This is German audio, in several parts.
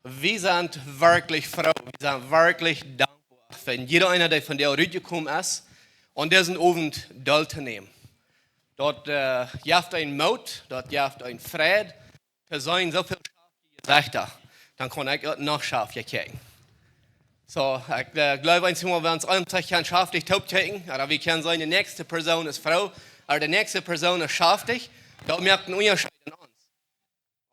Wir sind wirklich froh, wir sind wirklich dankbar, wenn jeder einer, der von der rübergekommen ist und diesen Abend teilzunehmen. Dort jaft ein Mut, dort jaft ein Fried, da sein so viel Schafe gesagt, dann kann ich auch noch Schafe kriegen. So, ich glaube, wenn wir uns alle kein schaftig taub kriegen, oder wir können sagen, die nächste Person ist Frau, oder die nächste Person ist schaftig, da merkt ein Unterschied in uns.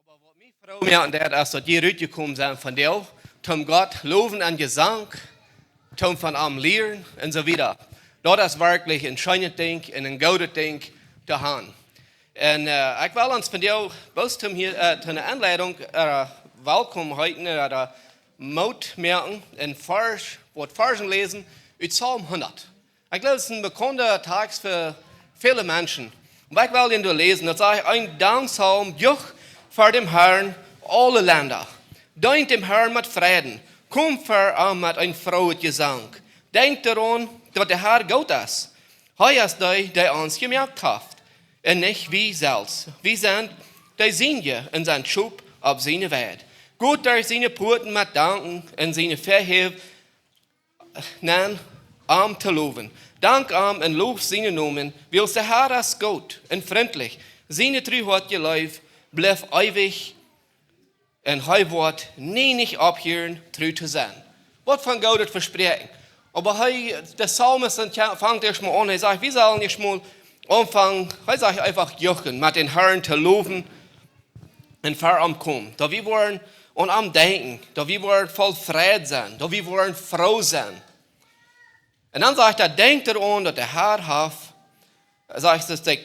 Aber was mich Frau merkt, ist, dass die rübergekommen sind von dir, zum Gott loben an Gesang, zum von am Lehren und so weiter. Das ist wirklich ein schönes Ding und ein gutes Ding zu haben. Und ich will uns von dir bloß hier zu einer Anleitung, willkommen heute, oder Mut merken und Versen lesen aus Psalm 100. Ich glaube, es ist ein bekannter Tag für viele Menschen. Und ich will ihn lesen, das ist ein Dankpsalm, Juch vor dem Herrn alle Länder. Dank dem Herrn mit Frieden, komm vor mit ein frohes Gesang. Denkt daran, dass der Herr Gott ist. Er ist der uns gemerkt hat. Und nicht wie selbst. Wir sind die Sinje in seinem Schub auf seine Welt. Gott durch seine Porten mit Danken und seine Verheb arm zu loben. Dank arm und Lob seine Namen, weil der Herr ist gut und freundlich. Seine Treuheit gelebt, bleibt ewig und er wird nie nicht abhören, treu zu sein. Was von Gott das Versprechen. Aber der Psalmist fängt erst mal an, er sagt, wir sollen nicht mal anfangen, er sagt einfach jochen, mit den Herrn zu loben und vor am kommen. Da wir wollen und am Denken, da wir wollen voll Frieden sein, da wir wollen froh sein. Und dann sagt er, denkt daran, dass der Herr hat,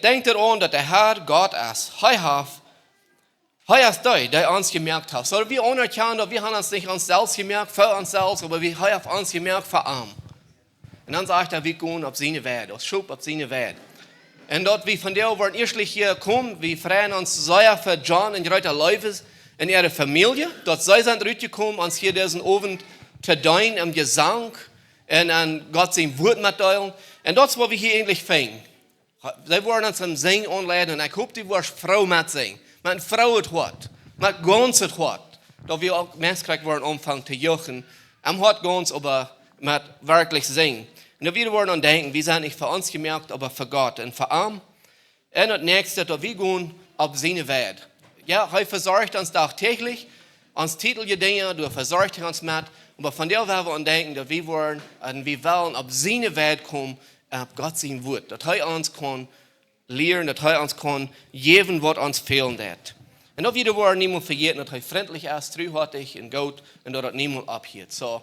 denkt daran, dass der Herr Gott ist. Er ist der uns gemerkt hat. So wir anerkennen, dass wir haben uns nicht uns selbst gemerkt, für uns selbst, aber wir haben uns gemerkt, für arm. Und dann sagt er, wir gehen auf seine Welt, auf Schub auf seine Welt. Und dort, wie von der wollen erstlich hier kommen, wir freuen uns sehr für John und Reuter Leufes und ihre Familie. Dort sei sind rausgekommen, uns hier diesen Abend zu dienen im Gesang und an Gott sein Wort mitteilen. Und das, wo wir hier eigentlich fangen. Sie wollen uns zum Singen anleiten und ich hoffe, die wollen Frau mitsingen. Mit Frau het Wort, mit ganz het Wort. Da wir auch Menschen wollen anfangen zu jochen. Am Wort ganz, aber mit wirklich singen. Und da wir wollen denken, wir sind nicht für uns gemerkt, aber für Gott und für arm. Und das nächste, da wir gehen auf seine Welt. Ja, er versorgt uns tagtäglich, uns tägliche Dinge, du versorgt uns mit. Aber von der werden wir denken, dass wir wollen und wir wollen auf seine Welt kommen, auf Gott sein Wort. Dass er uns kann lehren, dass er uns kann geben, was uns fehlen wird. Und da wir wollen niemand vergessen, dass er freundlich ist, treuherzig und gut und dass er niemand abhält. So,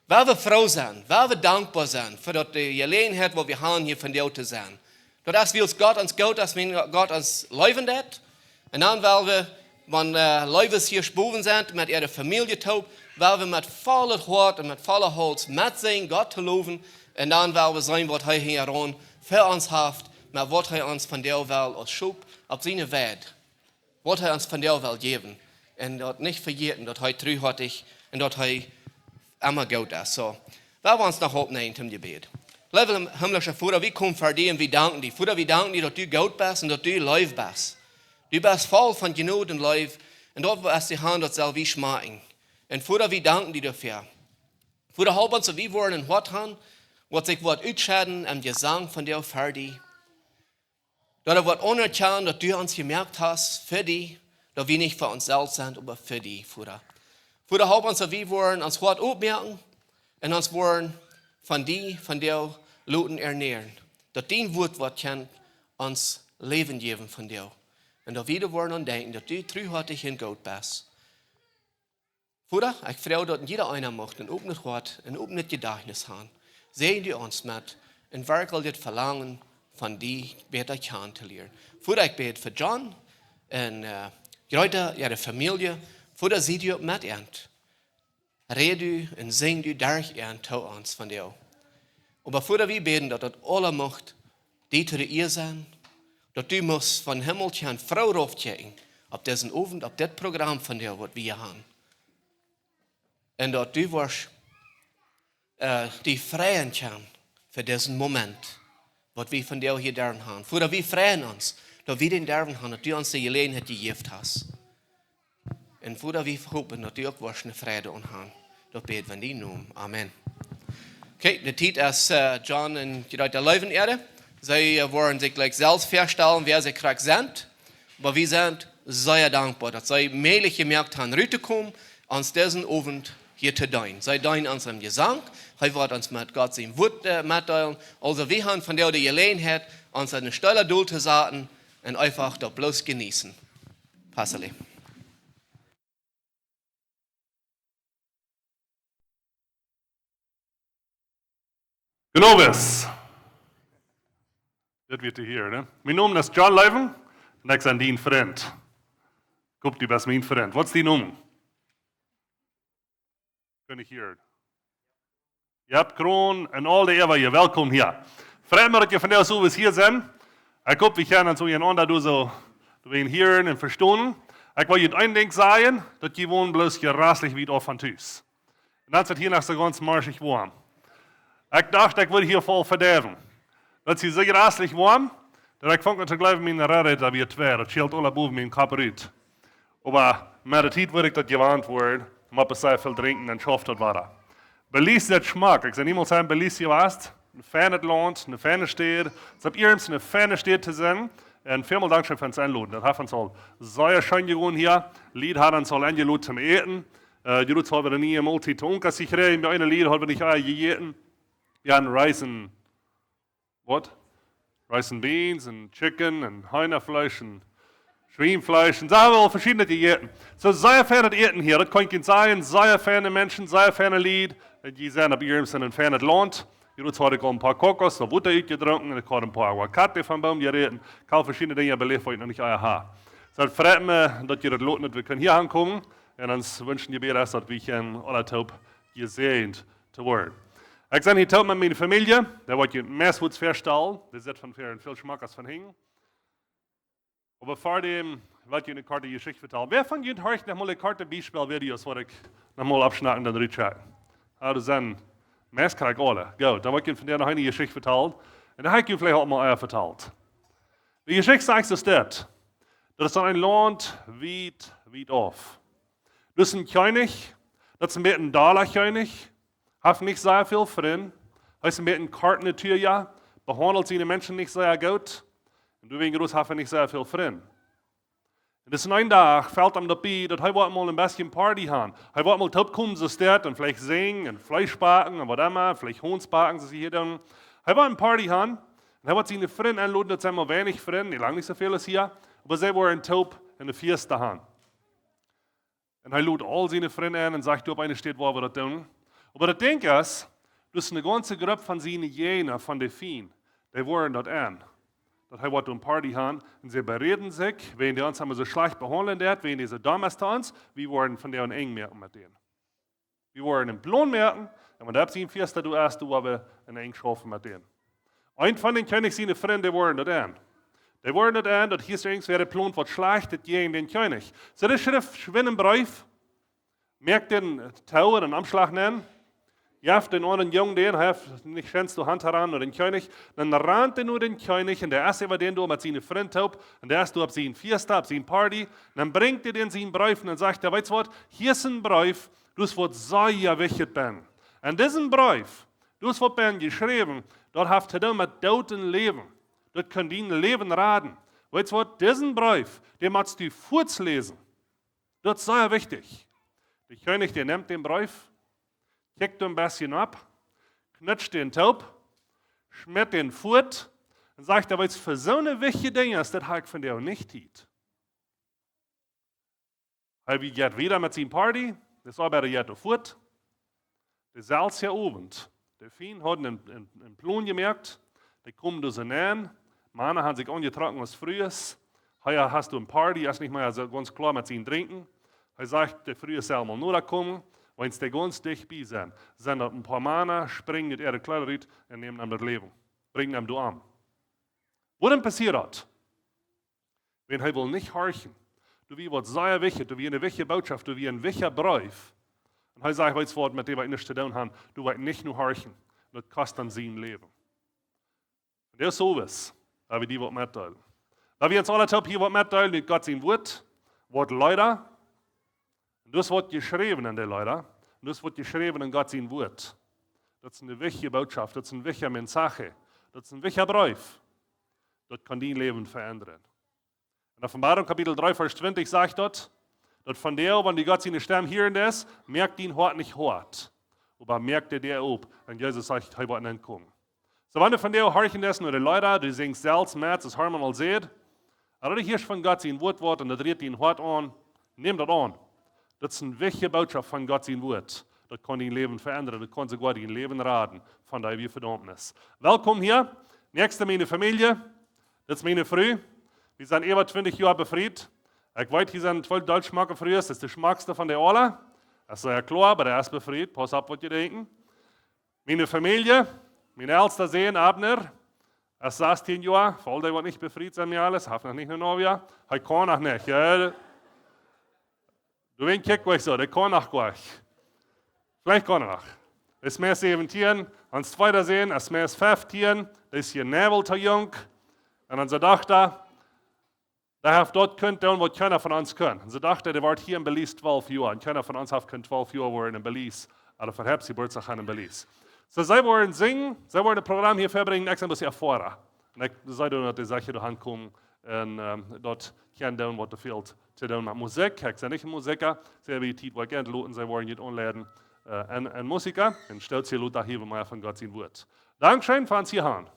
weil wir froh sind, weil wir dankbar sind für die Gelegenheit, wo wir haben, hier von dir zu sein. Das will Gott uns gut, dass Gott uns leben wird. Und dann, weil wir, wenn Leute hier spuren sind, mit ihrer Familie taub, weil wir mit voller Hort und mit voller Holz mitsingen, Gott zu loben. Und dann, weil wir sein, was er hier für uns hat, mit was er uns von der Welt als Schub auf seine Welt, was er uns von der Welt geben. Und dort nicht vergessen, dass er treuherzig und dass er immer gut ist. So, wir wollen uns noch aufnehmen zum Gebet. Liebe himmlische Vater, wir kommen vor dir und wir danken dir. Vater, wir danken dir, dass du gut bist und dass du live bist. Du bist voll von Genut und Life. Und dort, wo es die Hand, das soll wie schmecken. Und Vater, wir danken dir dafür. Vater, halb uns, wie wollen ein Wort haben, was sich wird ausscheiden am Gesang von dir für dich. Dass er wird anerkennen, dass du uns gemerkt hast, für dich, dass wir nicht für uns selbst sind, aber für dich, Vater. Vater, halb uns, wie wollen uns Wort aufmerken und uns wollen von dir Leuten ernähren. Dass dein Wort kann uns Leben geben von dir. Und dass wir wollen und denken, dass du treuherzig und gut bist. Vater, ich freue, dass jeder einer macht ein offenes Wort, ein offenes Gedächtnis haben. Sehen die uns mit und wirklich das Verlangen von dir besser kennenzulernen. Vater, ich bete für John und Leute, ihre Familie. Vater, sieh dir mit ihnen. Rede und sing du durch ihnen zu uns von dir. Aber Vater, wir beten, dass das alle Macht die zu dir sein, dass du musst von Himmel eine Frau raufchecken, auf diesen Abend, auf das Programm von dir, was wir haben. Und dass du wirst die freien kann für diesen Moment, was wir von dir hier dürfen haben. Vater, wir freuen uns, dass wir den dürfen haben, dass du uns die Gelegenheit gegeben hast. Und wo wir hoffen, dass die auch wahrscheinlich Freude haben. Das beten wir in die Namen. Amen. Okay, de tijd is John en die uit de Leuvenerde. Zij worden zich like zelfs verstellen, wer sie krijg zijn. Maar we zijn zeer dankbaar dat zij meilig gemerkt hebben uit te komen, ons deze avond hier te doen. Zij doen ons een gezang, hij wordt ons met God zijn woord mitteilen. Also we hebben van der Gelegenheit, ons een stille doel te zetten en einfach dat bloß genießen. Passelig. Genovis. Dat wird hier, ne? Mijn naam is John Leuven en ik ben die vriend. Koop die best mijn vriend. Wat is die naam? Kun ik hier? Je hebt kroon en al de eeuwen, je welkom hier. Vreemd me dat je vandaag zo eens hier zijn. Ik hoop, we gaan zo een ander doen zo, we hier en verstaan. Ik wil je het één ding zeggen, dat je woont bloos gerastig wie af van thuis. En dat is het hier nog zo ganz marschig warm. Ik dacht, ik wil hier vol verderven. Dat is zo gerastig warm, dat ik vond te geloven mijn rare dat weer twee. Dat scheelt alle boven mijn kap uit. Maar met de tijd word ik dat gewend worden, maar op zeer veel drinken en schaft dat water. Belize dat smaak. Ik zei niemand zijn Belize geweest. Een fijne land, een fijne stad. Het is eerst een fijne stad te zijn. En veel dank voor het aanloden. Dat heeft ons al zeer schön gewoond hier. Lied had ons al aangeloden zum eten. Die doet hebben we niet een multi te onkassig gereden. Bij een lied hebben we niet gegeten. We hadden rice and beans and chicken and Hühnerfleisch and Schweinfleisch. Und so haben wir al verschiedene gegeten. So sehr ferne eten hier. Das kann ich sagen. Sehr ferne Menschen, sehr ferne Lied. Die zijn op hier in een fijne land. Je doet had ik al een paar kokos, of Butter uitgedronken. En ik had een paar aguacate van boom gereden. Ik heb verschillende dingen beleefd, wat ik nog niet aan heb. So het freut me dat je dat lot dat we kunnen hier aankomen. En ons wensen je weer dat we gaan alle top gezegend te worden. Ik ben hier tot met mijn familie. Daar wordt je meswoeds verstal. Dat zit van veel smaakers van hing. Maar voor dem wat je een korte geschichte vertellen. Wer van jullie hoort nog maar een korte bijspelvideo's wat ik nog maar opschnakken dan eruit dat zijn meest krijg ik alle. Goed, dan word je van der nog een geschichte verteld. En dan heb ik je vielleicht ook mal verteld. De geschichte zegt dus dit. Dat is dan een land weit af. Dus een koning, dat is een beetje een Daler-koning. Heeft niet zeer veel vrienden. Hij is een beetje een kort natuur, ja. Behandelt zijn mensen niet zeer goed. En deswegen heeft hij niet zeer veel vrienden. En dus een dag fällt hem daarbij dat hij wat mal een beetje een party gaan. Hij wat mal opkomen zo stad en vielleicht zingen en Fleisch backen en wat immer, vielleicht Hons backen, zoals hier doen. Hij wat een party gaan. En hij wat zijn vrienden aanloden, dat zijn maar weinig vrienden, lang niet zoveel als hier. Maar zij waren top in de feest gaan. En hij loopt al zijn vrienden aan en zegt op een stad waar we dat doen. Maar dat denk is, dus een ganze groep van zijn jenen, van de fien, die waren dat aan. Dat hij wat een party gaan en ze bereden zich, wen die ons hebben zo slecht behandeld, wen deze dames te ons, wie worden van der eng merken met denen. We worden een plan merken, en wat heb je in feest du erst, du hebben een eng schaffen met denen. Een van den König zijn vrienden worden dat aan. Die worden dat aan, dat hier straks weer plan wat slecht het gegen den König. Zo de schrift schwinnen brief, merkt den touw en amslag nennen. Je hebt den anderen jong den, hij heeft niet schens de hand heran naar den König. Dan rant hij naar den König en de eerste wat den door met zijn vriend op. En de eerste op zijn fiesta, op zijn party. Dan brengt hij den zijn brief en dan zegt hij, weet je wat, hier is een brief, dus wat zeer wichtig ben. En deze brief, dus wat ben geschreven, dat heeft te doen met dood en leven. Dat kan die leven raden. Weet je wat, deze brief, die moet je voorts lezen. Dat is zeer wichtig. De König, die neemt den brief, kijkt een beetje op, knutscht den top, schmet den voort en zegt, dat is voor zo'n wichtige dingen, dat heb ik van jou niet tijd. Hij gaat weer met zijn party, dat arbeitet jetzt voort. Dezelfde avond, de Fien hadden een plan gemerkt, die komen dus aan, mannen haben sich angetrokken als frühes, hij hast du een party, er is niet meer so ganz klar met zijn drinken. Hij zegt, de frühe zal mal nur komen, wenn sie ganz dicht bei sind, sind dort ein paar Männer, springen ihre Kleider uit und nehmen ihm das Leben. Bringen ihm die Arm. Was dann passiert? Wenn er will nicht horchen, du wie was sehr wichtig, du wie eine wichtige Botschaft, du wie ein wichtiger Brief. Und er sagt, weißt du was, mit dem wir nichts zu tun haben, du wirst nicht nur horchen, das kostet dann sein Leben. Und das ist sowas, da wir die was mitteilen. Da wir uns alle top hier was mitteilen, mit Gott sein Wort, Wort leider, Und das wird geschrieben in der Leute. Und das wird geschrieben in Gottes Wort. Das ist eine wichtige Botschaft, das ist ein wichtiger Mensage, das ist ein wichtiger Brief. Das kann dein Leben verändern. In Offenbarung Kapitel 3, Vers 20 sagt dort, dass von der, wenn die Gott seine Stimme hören ist, merkt ihn Hort nicht hört. Aber merkt der ob, wenn Jesus sagt, er wird nicht kommen. So wenn du von der horchen ist, nur die Leute, die singen selbst mit, das haben wir mal sehen, aber du hörst von Gott sein Wort und das dreht ihn Hort an, nimm das an. Das ist eine wichtige Botschaft von Gott sein Wort. Das kann dein Leben verändern, das kann sogar dein Leben raten, von daher wie Verdammnis. Willkommen hier, nächste meine Familie, das ist meine Frau. Wir sind über 20 Jahre befreit. Ich weiß, hier sind 12 Deutschmarken früher, das ist der schmackste von der alle. Das ist ja klar, aber der ist befreit, pass auf, was ihr denken. Meine Familie, mein ältester Sohn, Abner, er ist 16 Jahre, voll der wird nicht befreit sein, mir alles, hat noch nicht eine Novia, er kann noch nicht, ja. Du willst kicken, so, der kann noch gleich. Vielleicht kann er noch. Es ist mehr 17, ans zweite sehen, es ist mehr 15, der ist hier Nebel zu jung. Und dann dachte er, der hat dort könnt tun, was keiner von uns kann. Und sie dachte, der war hier in Belize 12 Jahre. Und keiner von uns hat 12 Jahre waren in Belize. Aber verhebt sie wird sich in Belize. So, sie wollen singen, sie wollen das Programm hier verbringen, nächstes Mal erfahren. Und ich sei dann, dass die Sache ankommen und dort können tun, was fehlt zu tun mit Musik. Ich bin nicht ein Musiker, sie haben die Zeit, wo gerne Leute, sie wollen nicht anladen, ein Musiker. Und stellt sie Leute hier, mal von Gott sein Wort. Dankeschön, fahren Sie hier an.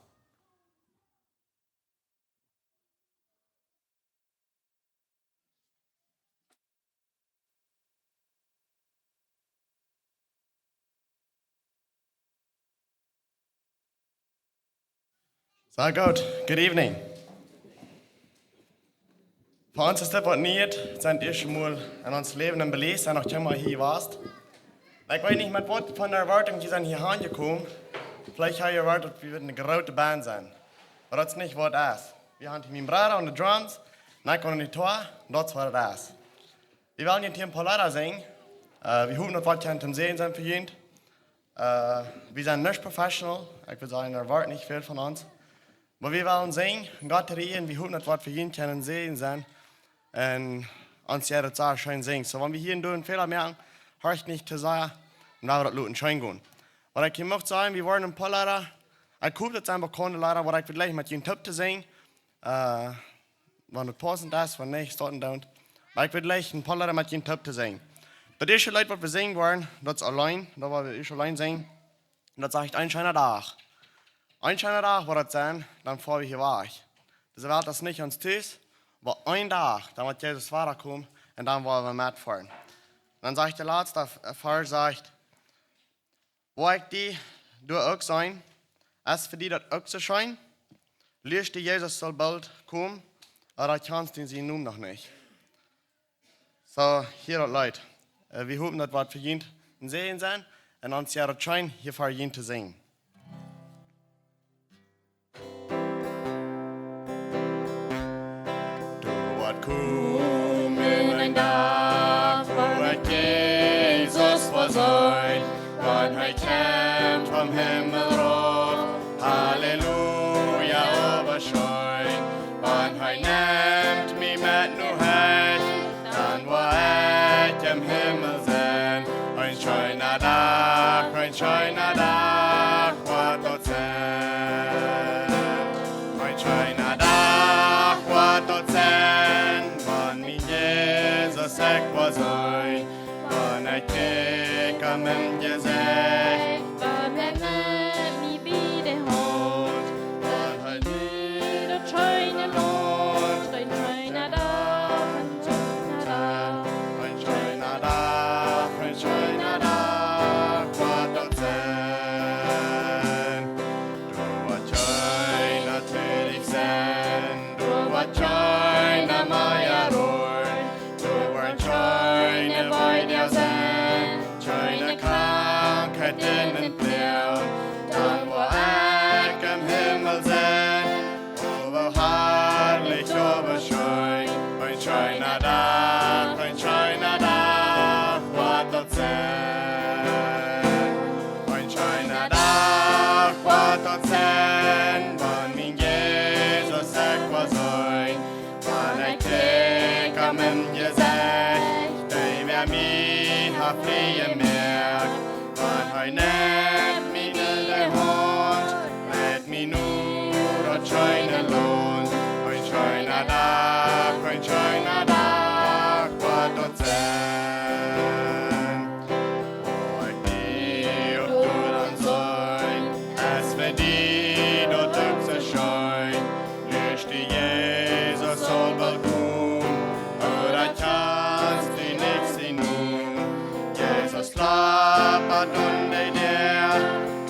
So gut, good evening. Für uns ist das was nicht, sind wir schon mal in uns Leben in Belize, und nachdem wir hier warst. Ich weiß nicht, mit was von der Erwartung, die sind hier angekommen. Vielleicht habe ich erwartet, wir würden eine große Band sein. Aber das ist nicht, was das ist. Wir haben hier meinen Bruder und die Drums, und ich kann die Tor, und das ist, was das ist. Wir wollen hier ein paar Lieder singen. Wir hoffen, dass wir zum Sehen sind für jeden. Wir sind nicht professional, ich würde sagen, erwarten nicht viel von uns. Aber wir wollen singen, Gott reden, wir hoffen, dass wir für jeden können sehen sein. Und uns ja das auch schön singen. So, wenn wir hier einen Fehler merken, hört nicht zu sagen, und dann wird das Leuten schön gehen. Aber ich möchte sagen, wir wollen ein paar Lieder, ich hoffe, das sind bekannte Lieder, aber ich will gleich mit Ihnen Tipp zu singen. Wenn das passend ist, wenn nicht, starten don't. Aber ich will gleich ein paar Lieder mit Ihnen Tipp zu singen. Das erste Lied, was wir singen wollen, das ist allein, da wollen wir allein singen. Und das sagt ein schöner Tag. Ein schöner Tag wird das sein, dann fahren wir hier weg. Das wird das nicht uns tun, aber ein Tag, dann wird Jesus Vater kommen und dann wollen wir mitfahren. Dann sagt der letzte Vers, sagt, wo ich die, du auch sein, als für die das auch zu scheinen, liest die Jesus soll bald kommen, aber da kannst du sie nun noch nicht. So, hier das Leid. Wir hoffen, dass wir für ihn sehen sein und uns ja das scheint, hier für ihn zu singen. Kommen ein Tag, wo Jesus vor sein, wann kommt vom Himmel rauf, Halleluja, überschein, wann nimmt mich mit nur heim, dann wo ich im Himmel sein, ein schöner Tag, was dort sein, ein schöner Tag, was dort sein. Ik was ein, wann ich kijk am Gesicht, wann mich wiederholt, wann wie das schöne Not, ein schöner Tag, ein schöner Tag, was dort sein. Du wirst schön natürlich sein, du wirst schön am Meierrohr. Schöne Weide sein, schöne Krankheit in den Blau, dann wo ich im Himmel sein, wo herrlich, aber schön, ein schöner Tag, was dort sein, ein schöner Tag, was dort sein, wann mein Jesus ich was sein, wann ich krieg am Gesicht. Me Jesus klappert und der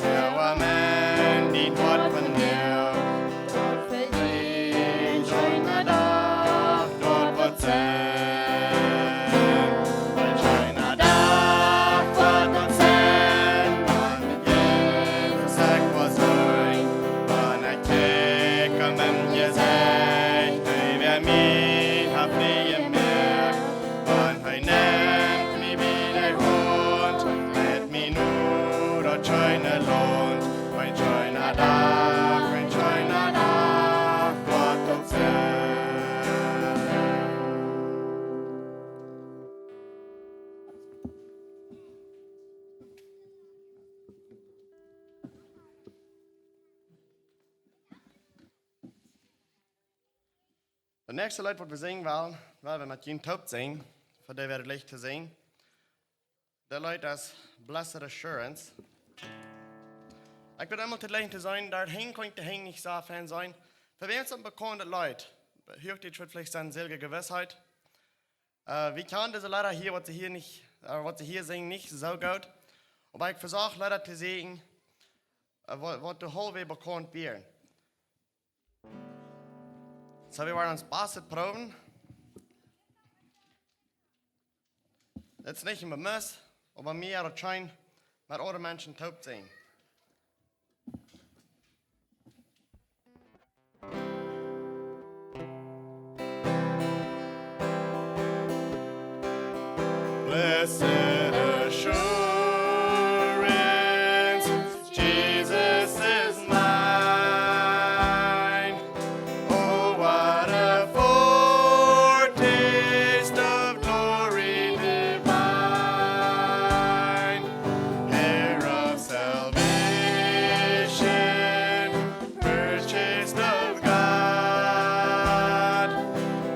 hör men din wort von dir. Ich joine da, dort wird sein. Ich joine da, dort wird sein. Und Jesus sagt, was soll, wann kicke, wenn ihr seid, wer mich habt nie mehr. Und nennt mich wieder Hund, mit mir nur dort scheine lohnt. Mein scheiner da, Gott und sein. Das nächste Lied, was wir singen wollen, weil wir mit Jim Taub singen, von der werdet leicht zu sehen. Der Lied ist Blessed Assurance. Ich bin immer zu leicht zu sein, da hängen könnte hängen nicht so Fan sein. Für wen sind bekannte Leute? Hört ihr schon vielleicht seine selige Gewissheit? Wie kann diese Lieder hier, was sie hier singen, nicht so gut? Aber ich versuche Lieder zu singen, was der Whole bekannt werden. So, wir werden uns Basset proben. Das ist nicht immer Muss, aber mir oder schein mit anderen Menschen taub sein. Blessed assurance, Jesus is mine. Oh, what a foretaste of glory divine. Heir of salvation, purchased of God,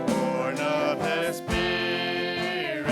born of His Spirit,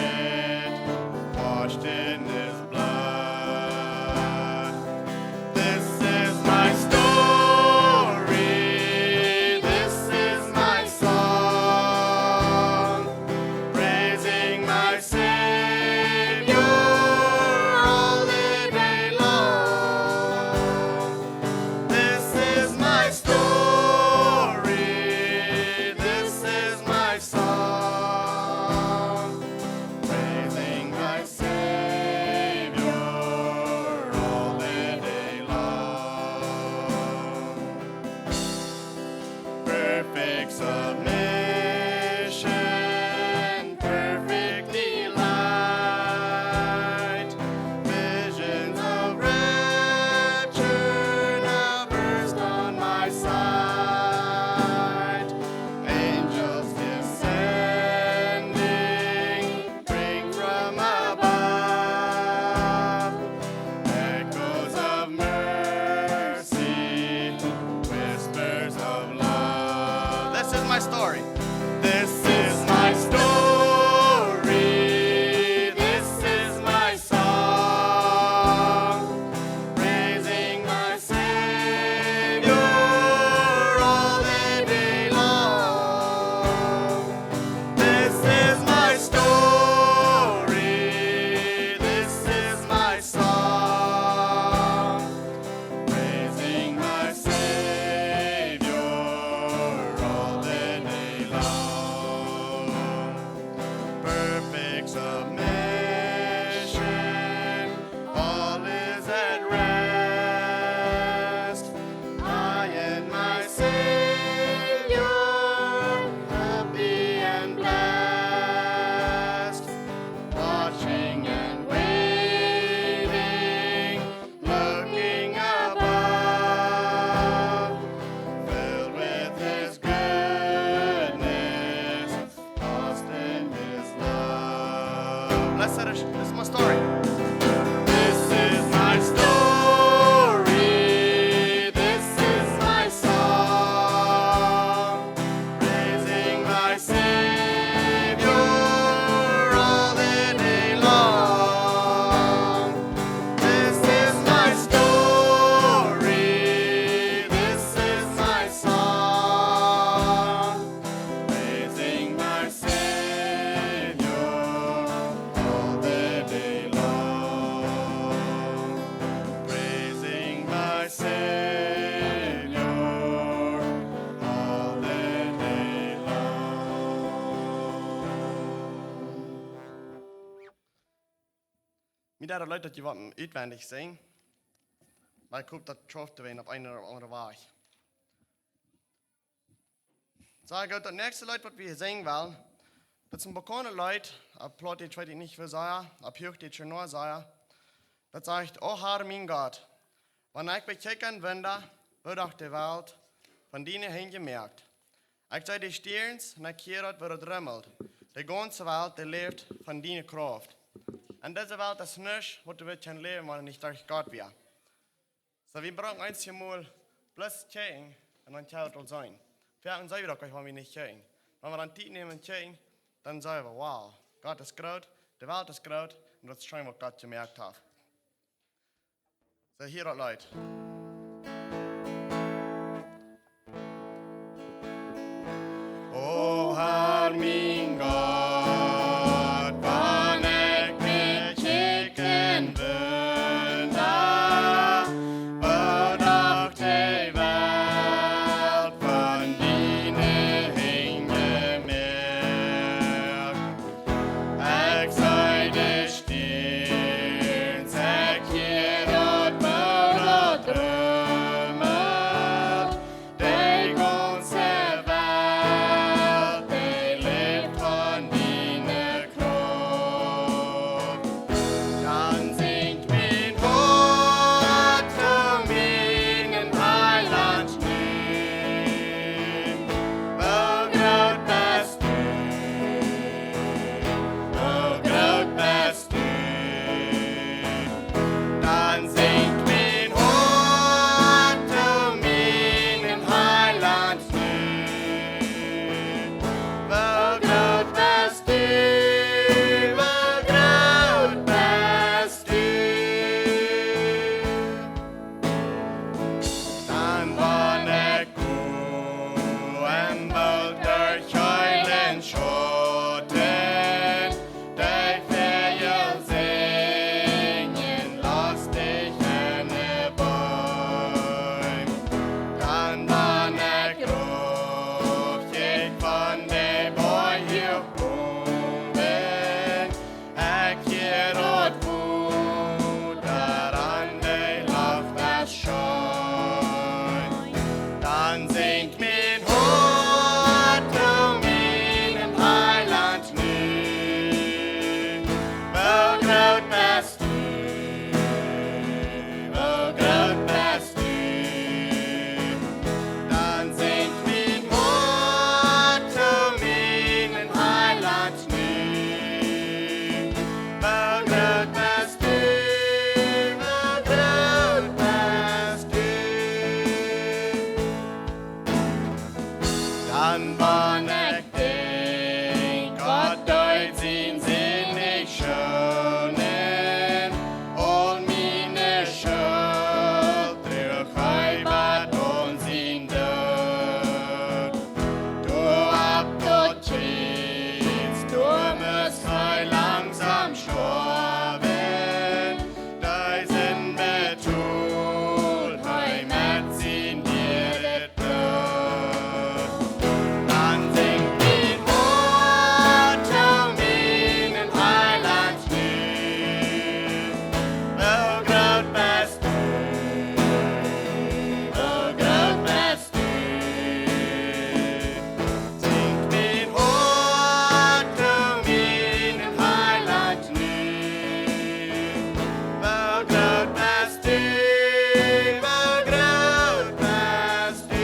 Mit der Leute, die wat uitwendig zijn, maar ik hoop dat het trof te winnen op een of andere weg. Sag ich, das nächste Leute, was wir singen wollen, das sind bekannte Leute, ab Plot, ich weiß nicht, wie sagen, ab Jucht, ich schon nur sagen, das sagt, oh Herr, mein Gott, wenn ich bekeken wende, wird auch die Welt von denen hin gemerkt. Ich sage, die Stirns, und ich hier wird es rümmelt. Die ganze Welt, die lebt von deiner Kraft. Und diese Welt ist nicht, was du willst leben, wenn nicht durch Gott wäre. So, wir brauchen einmal bloß Tscheng, und dann kann es sein. Vielleicht sagen wir doch, wenn wir nicht Tscheng. Wenn wir dann Zeit nehmen Tscheng, dann sagen wir, wow, Gott ist groß, die Welt ist groß, und das ist schon, was Gott gemerkt hat. So, hier das Leute. O Herr, mein Gott, wann ich mich schicken wünde, wird auch die Welt von deinen hingemerkt. Ich sei die Stirn, sag hier und Mörder drümmelt, die ganze Welt, die lebt von deiner Kraft. Dann singt mein Hort zu meinen Heiland Stimm. Wo groß bist du, wo groß bist du. Dann singt mein Hort zu meinen Heiland Stimm. Wo groß bist du, wo groß bist du. Dann wann ich im Wald durch Heulen schotten, die Ferien singen, lass dich in den Bäumen. Dann wann ich ruf, ich von den Bäumen hier oben, ich hier rot Futter an die Luft das scheut. Dann singt mein Hort zu meinem Heiland nu. Wo groß bist du, wo groß bist du. Dann singt mein Hort zu meinem Heiland nu. Wo groß bist du, wo groß bist du. Dann wann ich denk, Gott deut sin sinnig schönen, und meine Schuld durch Heimat und sin Död. Du ab, du trittst, du musst heu langsam sterben, da sind betul, Heimat sin dir det Blut. Dann singt mein Hort zu meinem Heiland nu. Wo groß bist du, wo groß bist du. Singt mein Hort zu meinem Heiland nu. Wo groß bist du, wo groß bist du.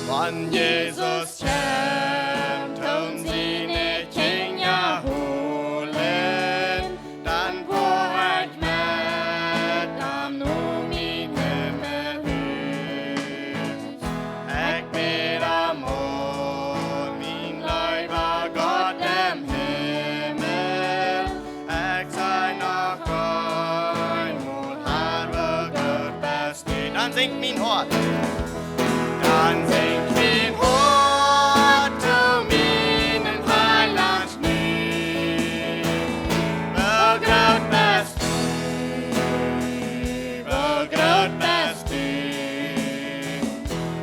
Wann Jesus kommt und seine Kinder holen, dann fahr ich mit am um in Himmelhus. Ich bid am Mond, mein lieber Gott im Himmel. Ich sei noch einmal, Herr, wo groß bist du. Dann singt mein Hort. Dann singt mein Hort zu meinen Heiland nu. Wo groß bist du, wo groß bist du.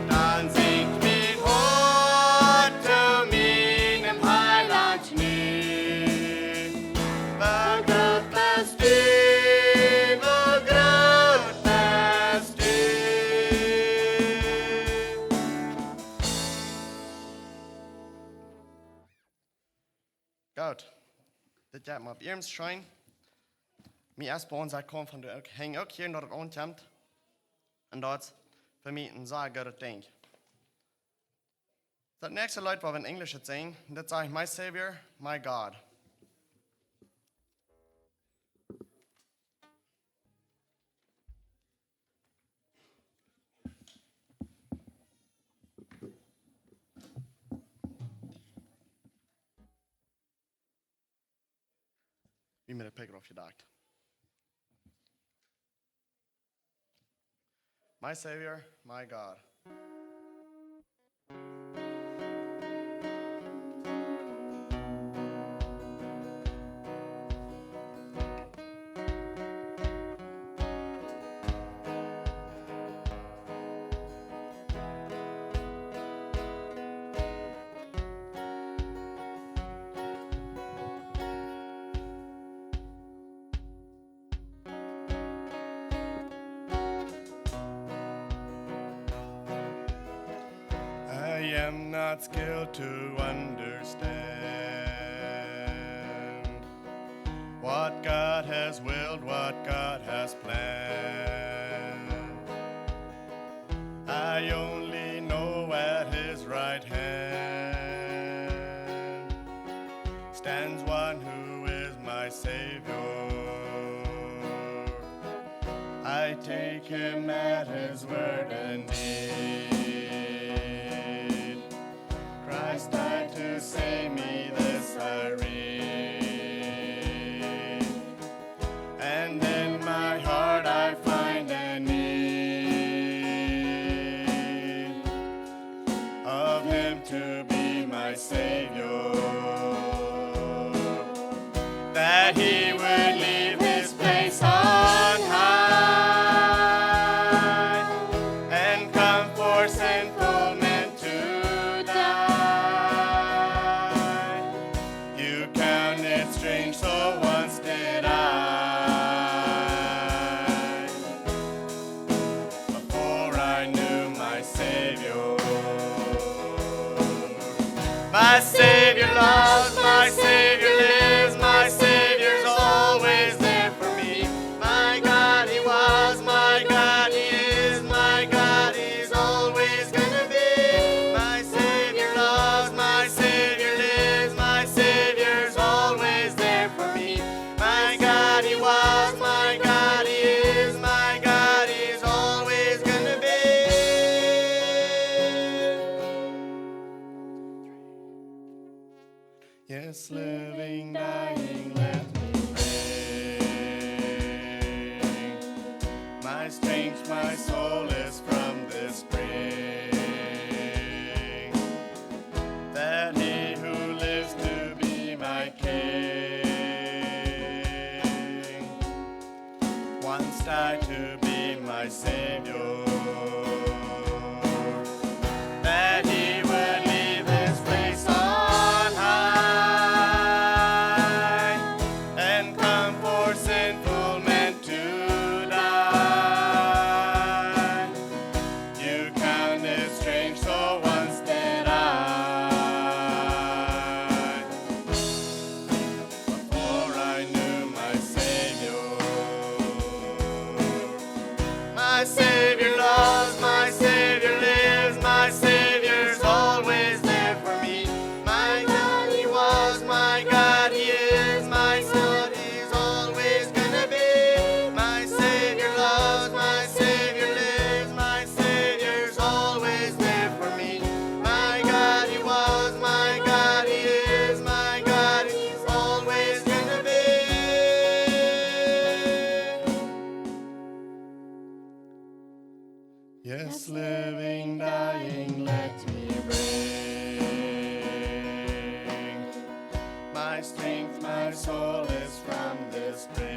Dann singt mein Hort zu meinem Heiland nu. maar op eerst schijn. Mijn eerste ons komt van de hang ook hier naar het ontjemt. En dat is voor mij een zeer goede ding. Dat nächste Lied, wat we in Englisch het zingen, dat sage ich, my Savior, my God. Wie mir der Pegger aufgedacht. My Savior, my God. I am not skilled to understand what God has willed, what God has planned. I only know at His right hand stands one who is my Savior. I take Him at His word indeed. Christ died to save me, this I read. And in my heart I find a need of Him to be my Savior. That He would leave His place on high and come for sinful men to die. You count it strange, so once did I, before I knew my Savior. My Savior loves, my Savior lives, my Savior's always there for me. My God, He was, my God, He is, my God, He's always gonna be. My Savior loves, my Savior lives, my Savior's always there for me. My God, He was, my God, He is, my God, He's always gonna be. Yes, living, dying, let me bring my strength, my soul is from this spring. That He who lives to be my King once died to be my Savior. That He would leave His place on high and come for sinful men to die. You count it strange, so once did I, before I knew my Savior. My Savior loves, my Savior lives, my Savior's always there for me. My God, He was, my God, He is, my God, He's always gonna be. My Savior loves, my Savior lives, my Savior's always there for me. My God, He was, my God, He is, my God, He's always gonna be. Yes, living, dying, let me bring my strength, my soul is from this spring.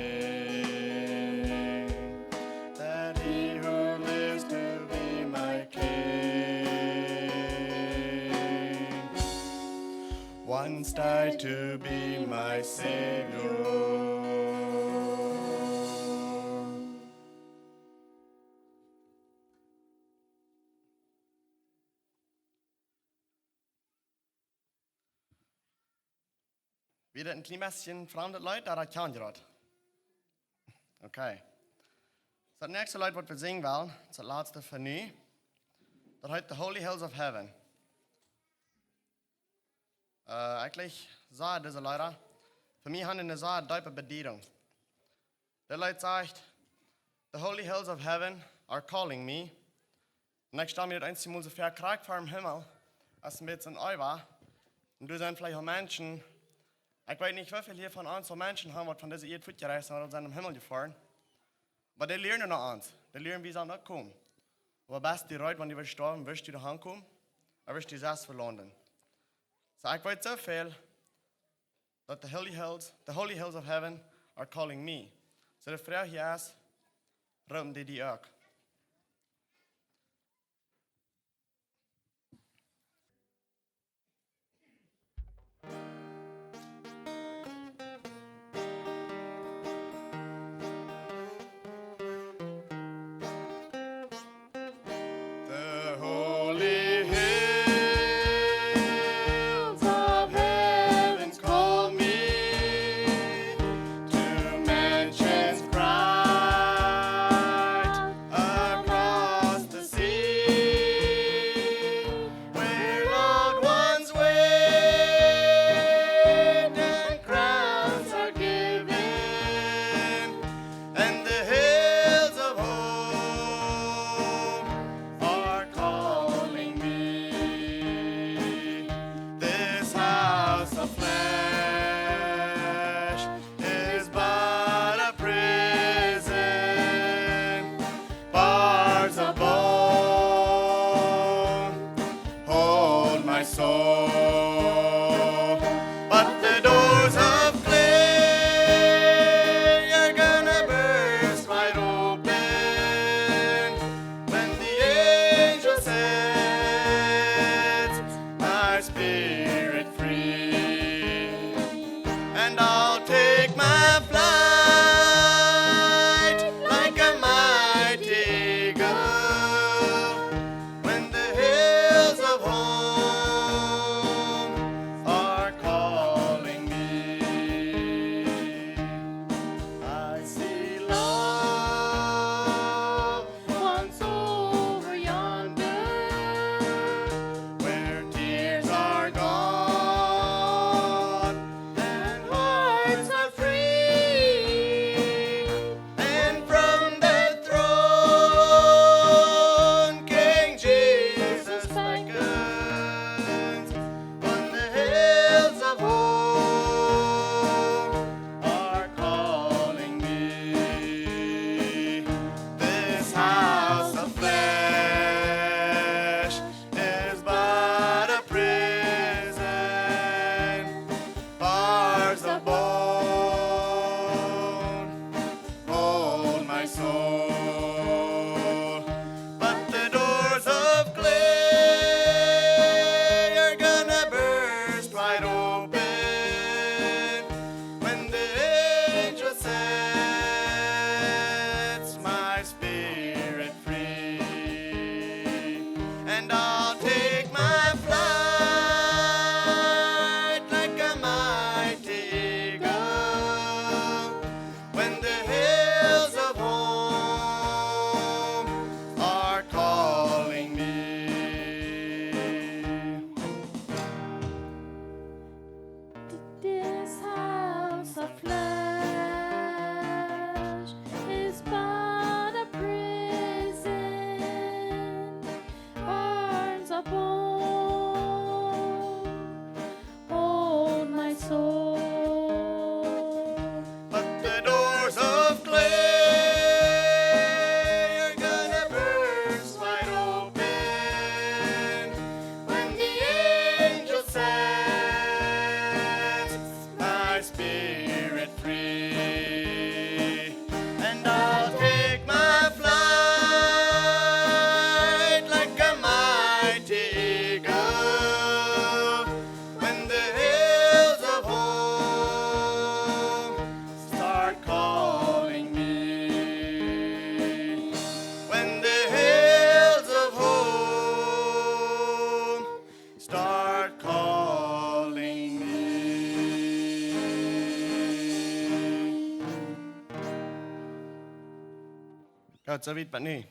That He who lives to be my King once died to be my Savior. Wieder ein klein bisschen fremde Leute, aber das kann ich gerade. Okay. So, das nächste Lied, was wir singen wollen, das letzte für nu, das heißt The Holy Hills of Heaven. Eigentlich sagen diese Leute, für mich haben eine sehr tiefe Bedeutung. Der Lied sagt, The Holy Hills of Heaven are calling me. Und ich stelle mir das einzige Mal so viel Krieg vor dem Himmel, als ein bisschen neu war. Und du sind vielleicht auch Menschen, ich weiß nicht, wie viele hier von uns so Menschen haben, die von dieser Erde fortgereist sind und sind im Himmel gefahren. Aber die lernen noch eins. Die lernen, wie sie noch kommen. Aber best die Leute, wenn die sterben, wirst du da hinkommen, aber wirst du selbst verloren. So, ich weiß so viel, that the holy hills of heaven are calling me. So, die Frau hier ist, rufen die auch. The holy hills of heaven call me to mansions bright Gott, so weit bei nie.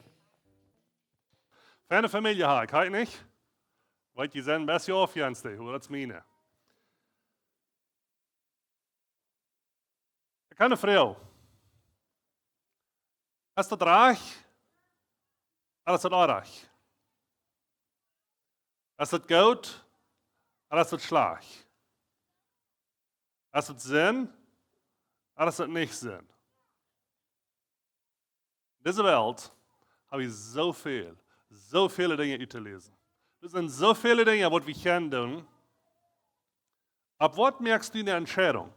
Ferne Familie habe ich nicht. Weil die sind besser aufgehänzt, hoe dat is meine. Ik ken een vrouw. Is dat reich? En is dat aardig? Is dat goed? En is dat slecht? Is dat zin? En is dat niet zin? In deze wereld habe ich so viele Dinge uit te lezen. Er sind so viele Dinge, was wir können tun. Ab was merkst du eine Entscheidung?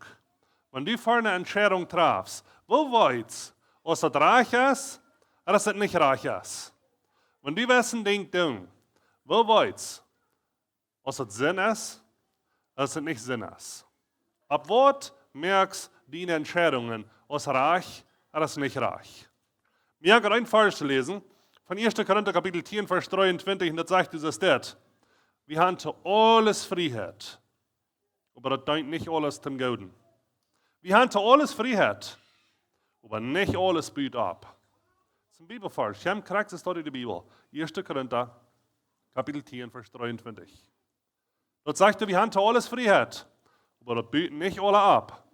Wenn du vor eine Entscheidung triffst, wo weißt du, ob es reich ist oder ob es nicht reich ist? Wenn du ein Ding tun, wo weißt du, ob es Sinn ist oder ob es nicht Sinn ist? Ab was merkst du deine Entscheidungen, ob es reich oder ob es nicht reich? Mir habe ein Vers zu lesen, von 1. Korinther Kapitel 10, Vers 23, und das sagt dieses das. Wir haben zu alles Freiheit, aber das denkt nicht alles zum Guten. Wir haben zu alles Freiheit, aber nicht alles bietet ab. Das ist ein Bibelvers. Ich habe kriegst du in der Bibel. 1. Korinther Kapitel 10, Vers 23. Dort sagt er, wir haben zu alles Freiheit, aber das bietet nicht alle ab.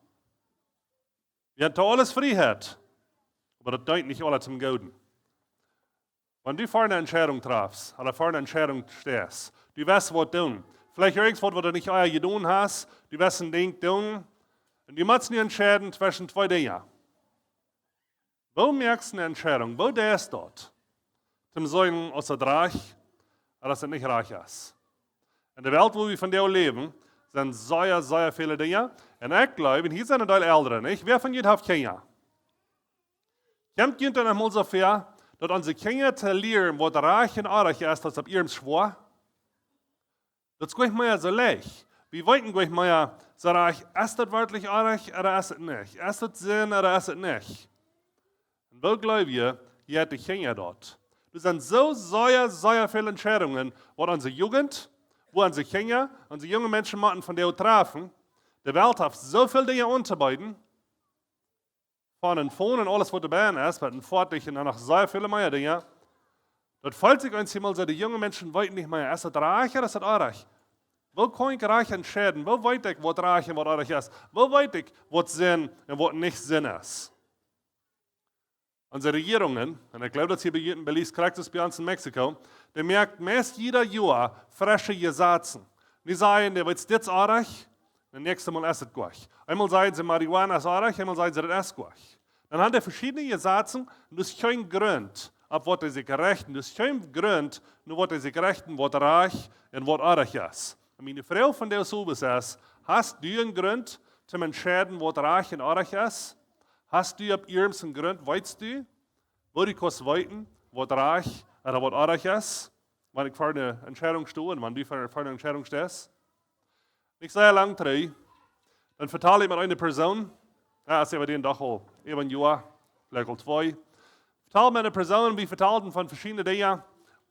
Wir haben zu alles Freiheit, aber das denkt nicht alles zum Guten. Wenn du vor einer Entscheidung triffst, oder vor einer Entscheidung stehst, du weißt, was tun. Vielleicht irgendwas, was du nicht euer getan hast, du wirst ein Ding tun, und du musst nicht entscheiden zwischen zwei Dingen. Wo merkst du eine Entscheidung? Wo der ist dort? Zum sagen, ob es reich oder ob es nicht reich ist. In der Welt, wo wir von der leben, sind sehr viele Dinge. Und ich glaube, und hier sind ein Teil Ältere, nicht? Wer von euch hat Kinder? Kommt ihr dann einmal so fair, dass unsere Kinder zu lernen, was reich und arg ist, das ab ihrem Schwur? Das geht mir ja so leicht. Wie weit geht mir ja so reich, ist das wirklich arg oder ist es nicht? Ist das Sinn oder ist es nicht? Und wo glaubt ihr hat die Kinder dort? Das sind so sehr viele Entscheidungen, was unsere Jugend, wo unsere Kinder, unsere jungen Menschen machen, von der wir treffen. Die Welt hat so viele Dinge unterbeiden. Von den Phone und alles, was dabei ist, mit den Fortlichen und noch sehr viele mehr Dinge. Dort fällt sich uns immer so, die jungen Menschen wollten nicht mehr, ist das reich oder ist das arg? Wo kann ich reich entscheiden? Wo weiß ich, was reich und was arg ist? Wo weiß ich, was Sinn und was nicht Sinn ist? Unsere Regierungen, und ich glaube, dass hier bei Belize kriegt es bei uns in Mexiko, die merkt meist jeder Jahr frische Gesetze. Die sagen, der wird jetzt arg, das nächste Mal ist es gut. Einmal sagen sie, Marihuana ist arg, einmal sagen sie, das ist gut. Dann haben die verschiedene Gesetze und das ist kein Grund, ab was sie gerechten. Das ist kein Grund, nur was sie gerechten, was reich und was arg ist. Und meine Frau, von der so ist, hast du einen Grund, zum entscheiden, was reich und arg ist? Hast du ab irgendeinem Grund, weißt du, wo du kannst weiten, was reich oder was arg ist? Wenn ich vor einer Entscheidung stehe und wenn du vor einer Entscheidung stehst? Nicht sehr lang drei, dann verteile ich mit einer Person, ja, das ist aber den doch auch, eben ein Jahr, vielleicht auch zwei. Verteile mit einer Person, wie verteilen von verschiedenen Dingen,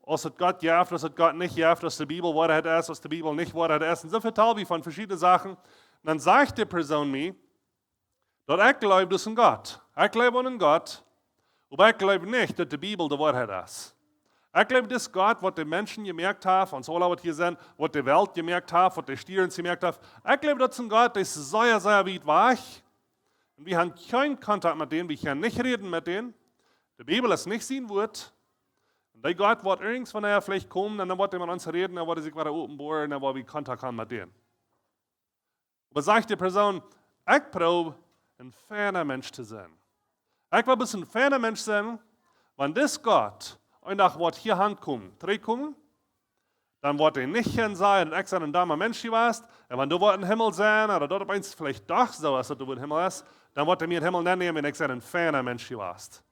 was hat Gott gehabt, was hat Gott nicht gehabt, was die Bibel Wahrheit ist, was die Bibel nicht Wahrheit ist. Und so verteile ich von verschiedenen Sachen. Und dann sagt die Person mir, dass ich glaube, das ist ein Gott. Ich glaube an einen Gott, aber ich glaube nicht, dass die Bibel die Wahrheit ist. Ich glaube, das ist Gott, was die Menschen gemerkt haben, und so alle, was hier sind, was die Welt gemerkt hat, was die Stiere gemerkt haben. Ich glaube, das ist ein Gott, der ist sehr weit weg. Und wir haben keinen Kontakt mit denen, wir können nicht reden mit denen. Die Bibel ist nicht sein Wort. Und der Gott wird irgendwann er vielleicht kommen, und dann wird er mit uns reden, dann wird er sich wieder offenbaren, dann wird wir Kontakt haben mit denen. Aber sagt die Person, ich probe, ein ferner Mensch zu sein. Ich will ein bisschen ein ferner Mensch sein, wenn das Gott einfach wird hier ankommen, kommen, dann wird er nicht hin sein, und ich ein dummer Mensch warst, und wenn du im Himmel sein, oder dort eins vielleicht doch so ist, dass du im Himmel bist, dann wird er mir den Himmel nicht nehmen, wenn ich ein ferner Mensch warst.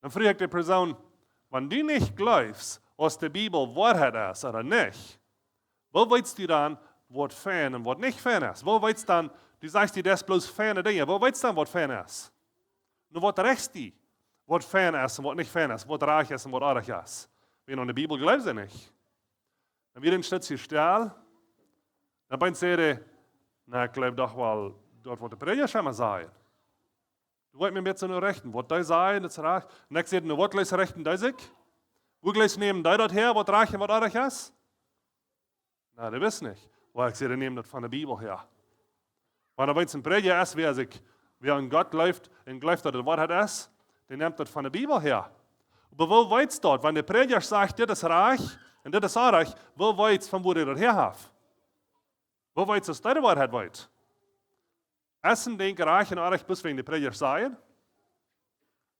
Dann frage ich die Person, wenn du nicht glaubst, was die Bibel Wahrheit ist oder nicht, wo weißt du dann, was fern und was nicht fern ist? Wo weißt du dann, du sagst dir das bloß ferne Dinge, wo weißt du dann, was fern ist? Nur was rechts die, was fern ist und was nicht fern ist, was reich ist und was arg ist. Wenn in der Bibel glaubst du nicht. Dann wird ein Stütz gestellt, dann bin ich na, ich glaube doch, weil dort, wo die Prediger schon mal sagen. Du wollt mir jetzt nur rechten. Was da sein, das reich. Und ich sage, was gleich rechten, da sich? Wo gleich nehmen da dort her, was reich und was arg ist? Na, du wisst nicht. Weil ich sage, nehmen das von der Bibel her. Wenn er bei uns ein Prediger ist, wer an Gott läuft und glaubt, dass das Wort ist, der nimmt das von der Bibel her. Aber wo weit's dort? Wenn der Prediger sagt, das ist reich und das ist auch reich, wo weit's von wo der das her hat? Wo weit's das deine Wort hat weit? Essen, denke, reich und reich bis wegen der Prediger sagen?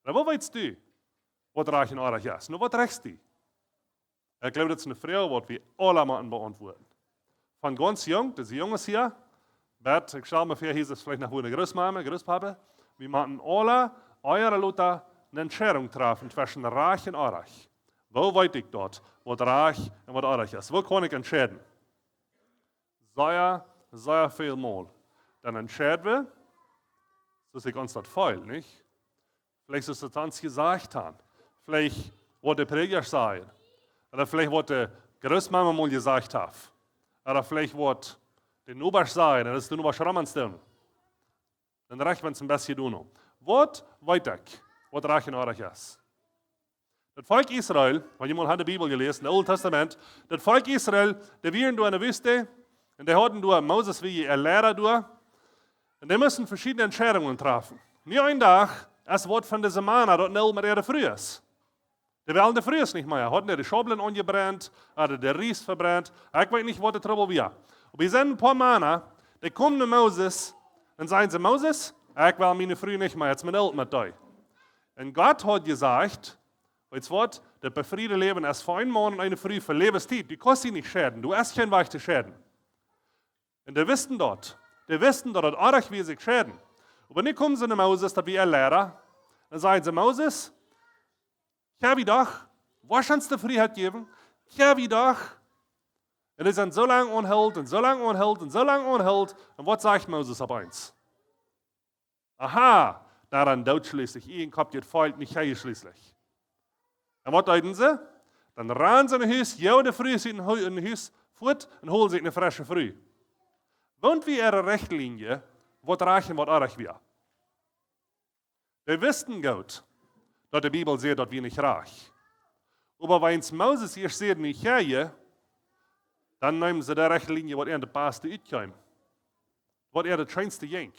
Na, wo weit's du, was reich und reich ist? Nur was rechts du? Ich glaube, das ist eine Frage, die wir alle müssen beantworten. Von ganz jung, das Junges hier, Bert, ich schaue mal, hier hieß es vielleicht nach wo eine Großmama, Großpapa, wir müssen alle eure Leute eine Entscheidung treffen zwischen reich und reich. Wo weiß ich dort, was reich und was reich ist? Wo kann ich entscheiden? Sehr viel mal. Dann entscheiden wir, dass ich uns das fehlt, nicht? Vielleicht ist es uns gesagt haben. Vielleicht, was der Prediger sagt. Oder vielleicht, was der Großmama mal gesagt hat. Oder vielleicht, was der Nubasch sagt, das ist der Nubasch Ramanstern. Dann reicht man es ein bisschen tun. Was weiß ich, was reich und reich ist? Das Volk Israel, wenn jemand hat die Bibel gelesen, das Alte Testament, das Volk Israel, die waren in der Wüste, und die hatten Moses wie ihr Lehrer durch, und die müssen verschiedene Entscheidungen treffen. Nicht ein Tag, es wird von dieser Mann, dort nicht mehr der früh ist. Die wollen der früh ist nicht mehr. Hatten die Schobeln angebrannt, oder der Ries verbrannt, ich weiß nicht, was der Trouble war. Aber wir sind ein paar Männer, die kommen zu Moses, und sagen sie, Moses, ich will meine Früh nicht mehr, jetzt mit Elt mit dir. Und Gott hat gesagt, jetzt wird das befriede Leben erst für einen Mann und eine Früh für Lebenszeit. Die kostet sie nicht schäden, du hast kein Weich zu schäden. Und die wissen dort, das arg wie sich schäden. Aber dann kommen sie zu Moses, das wie ein Lehrer, und sagen sie, Moses, ich habe doch, was uns die Freiheit geben? Ich habe doch. Und die sind so lange unhält und so lange unhält und so lange unhält. Und was sagt Moses ab eins? Aha, daran dauert schließlich, ihr habt ihr fehlt nicht hier schließlich. Und was deuten sie? Dann rennen sie in den Haus, jede Früh sind in den Haus fort und holen sich eine frische Früh. Wohnt wie ihre Rechtlinie, was reich und was arg wir. Wir wissen gut, dass die Bibel sagt, dass wir nicht reich. Aber wenn Moses hier sagt, nicht hier, dann nehmen sie die Rechtlinie, was er der Pastor utkommt. Was er der schönste Jenk.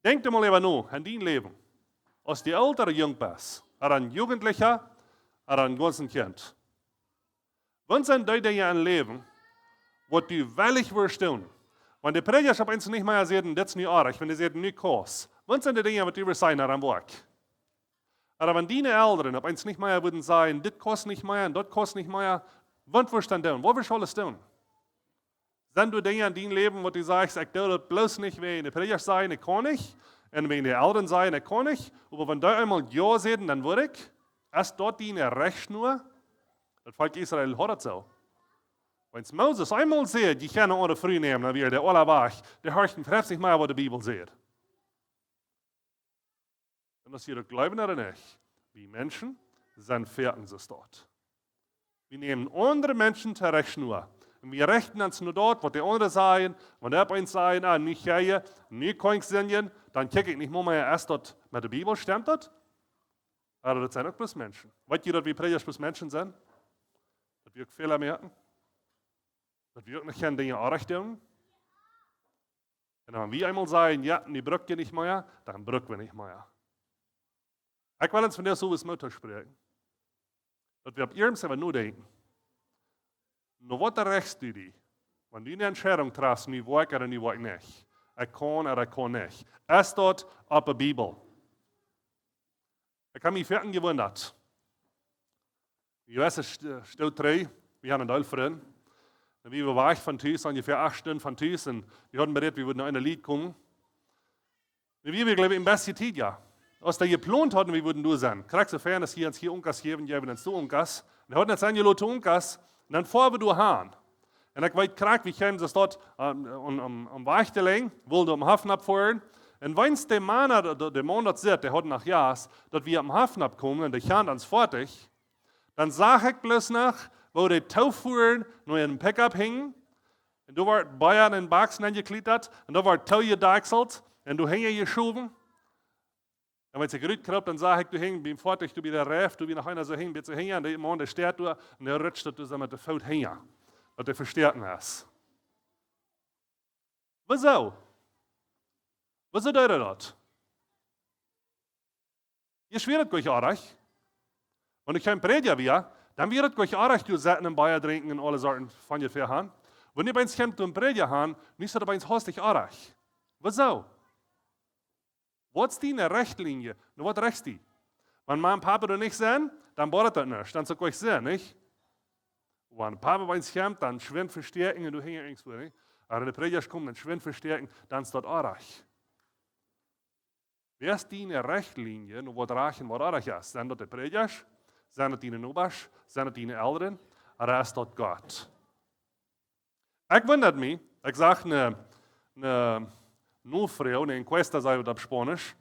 Denk mal even nach, an dein Leben. Als die ältere Jung bist, oder ein Jugendlicher, oder ein ganzen Kind. Wann sind die Dinge im Leben, was du willig wirst tun? Wenn die Prediger auf uns nicht mehr sagen, das ist nicht arg, wenn die sagen, nicht kos. Wann sind die Dinge, was du wirst sein am Werk? Aber wenn deine Eltern auf uns nicht mehr würden sagen, das kostet nicht mehr und das kostet nicht mehr, wann wirst du dann tun? Wo wirst du alles tun? Sind du Dinge in deinem Leben, wo du sagst, ich tue das bloß nicht, wenn die Prediger sagen, ich kann nicht, und wenn die Eltern sagen, ich kann nicht, aber wenn da einmal Ja sagen, dann würde ich, erst dort deine Rechtsschnur, das Volk Israel hat das so. Wenn Moses einmal sagt, die können ohne früh nehmen, dann wird der alle wach, der hört trifft nicht mehr, was die Bibel sagt. Und das ihr glauben oder nicht, wie Menschen sind fertig sie dort. Wir nehmen andere Menschen zur Rechtsschnur. Und wir rechten uns nur dort, was die anderen sagen. Wenn der eins sagen, nicht hier, nicht kein Sinn, dann kicke ich nicht mehr erst dort mit der Bibel, stimmt das? Aber das sind auch bloß Menschen. Weißt ihr, dass wir Prediger bloß Menschen sind? Dass wir Fehler merken? Dass wir auch nicht Dinge anrichten? Und wenn wir einmal sagen, ja, die brücken nicht mehr, dann brücken wir nicht mehr. Ich will uns von der so was Mutter sprechen. Dass wir auf ihrem selber nur denken. Nur was rechts du die? Wenn du eine Entscheidung triffst, nie wo ich oder nie wo ich nicht. Ich kann oder ich kann nicht. Es steht auf der Bibel. Ich habe mich fertig gewundert. Ich weiß, es steht 3, wir haben einen Teil und wie war ich von Tüß, ungefähr 8 Stunden von Tüß, und wir hatten bereit, wir würden noch ein Lied kommen. Wie wir, glaube ich, im besten Zeit, ja. Als der geplant hatten, wir würden du sein. Kriegst du fern, dass hier uns hier Unkas geben, ja, wenn uns du Unkas. Wir hatten jetzt ein Leute Unkas, und dann fahren wir durch Hahn. Und ich weiß, wie kämen sie dort am Weichteleng, wollen am Hafen abfahren. Und wenn es der Mann dort sieht, der hat nach Jas, dass wir am Hafen abkommen und der kann uns fertig, dann sage ich bloß noch, wo die Taufuhren nur in einem Pickup hingen, und da war Bayern in Boxen angeklettert, und da war Tau gedeichselt, und du hängst geschoben. En wenn sie gerührt dan sag ich, du hing, bin fertig, du bist der Ref, du bist nach einer so hing, bist du hingen, der Mann, der steht da, und der rutscht, dass du mit der Fout hingen. Dat der versterken ist. Wieso? Wieso tut das? Je schwierig euch aardig. Wenn ich kein Prediger wäre, dann wäre es euch aardig, du Sätten und Bayer trinken und alle Sorten von dir für haben. Wenn ihr bei uns kommt und Prediger haben, nicht so bei uns hostig aardig. Wieso? Was ist die Rechtlinie? Und was rechts die? Wenn Mama und Papa da nicht sehen, dann bordet das nicht. Dann sagt euch sehen, nicht? Wenn Papa bei uns kommt, dann schwind verstärken und du hängst irgendwo, nicht? Aber wenn der Prediger kommt, dann schwind verstärken, dann ist das aardig. Wer ist die Rechtlinie, und was reichen, was aardig ist? Sind das die Prediger? Sind das die Nobers? Sind das die Älteren? Oder ist das Gott? Ich wundert mich, ich sage eine Frau, eine Enquesta, sei das auf Spanisch,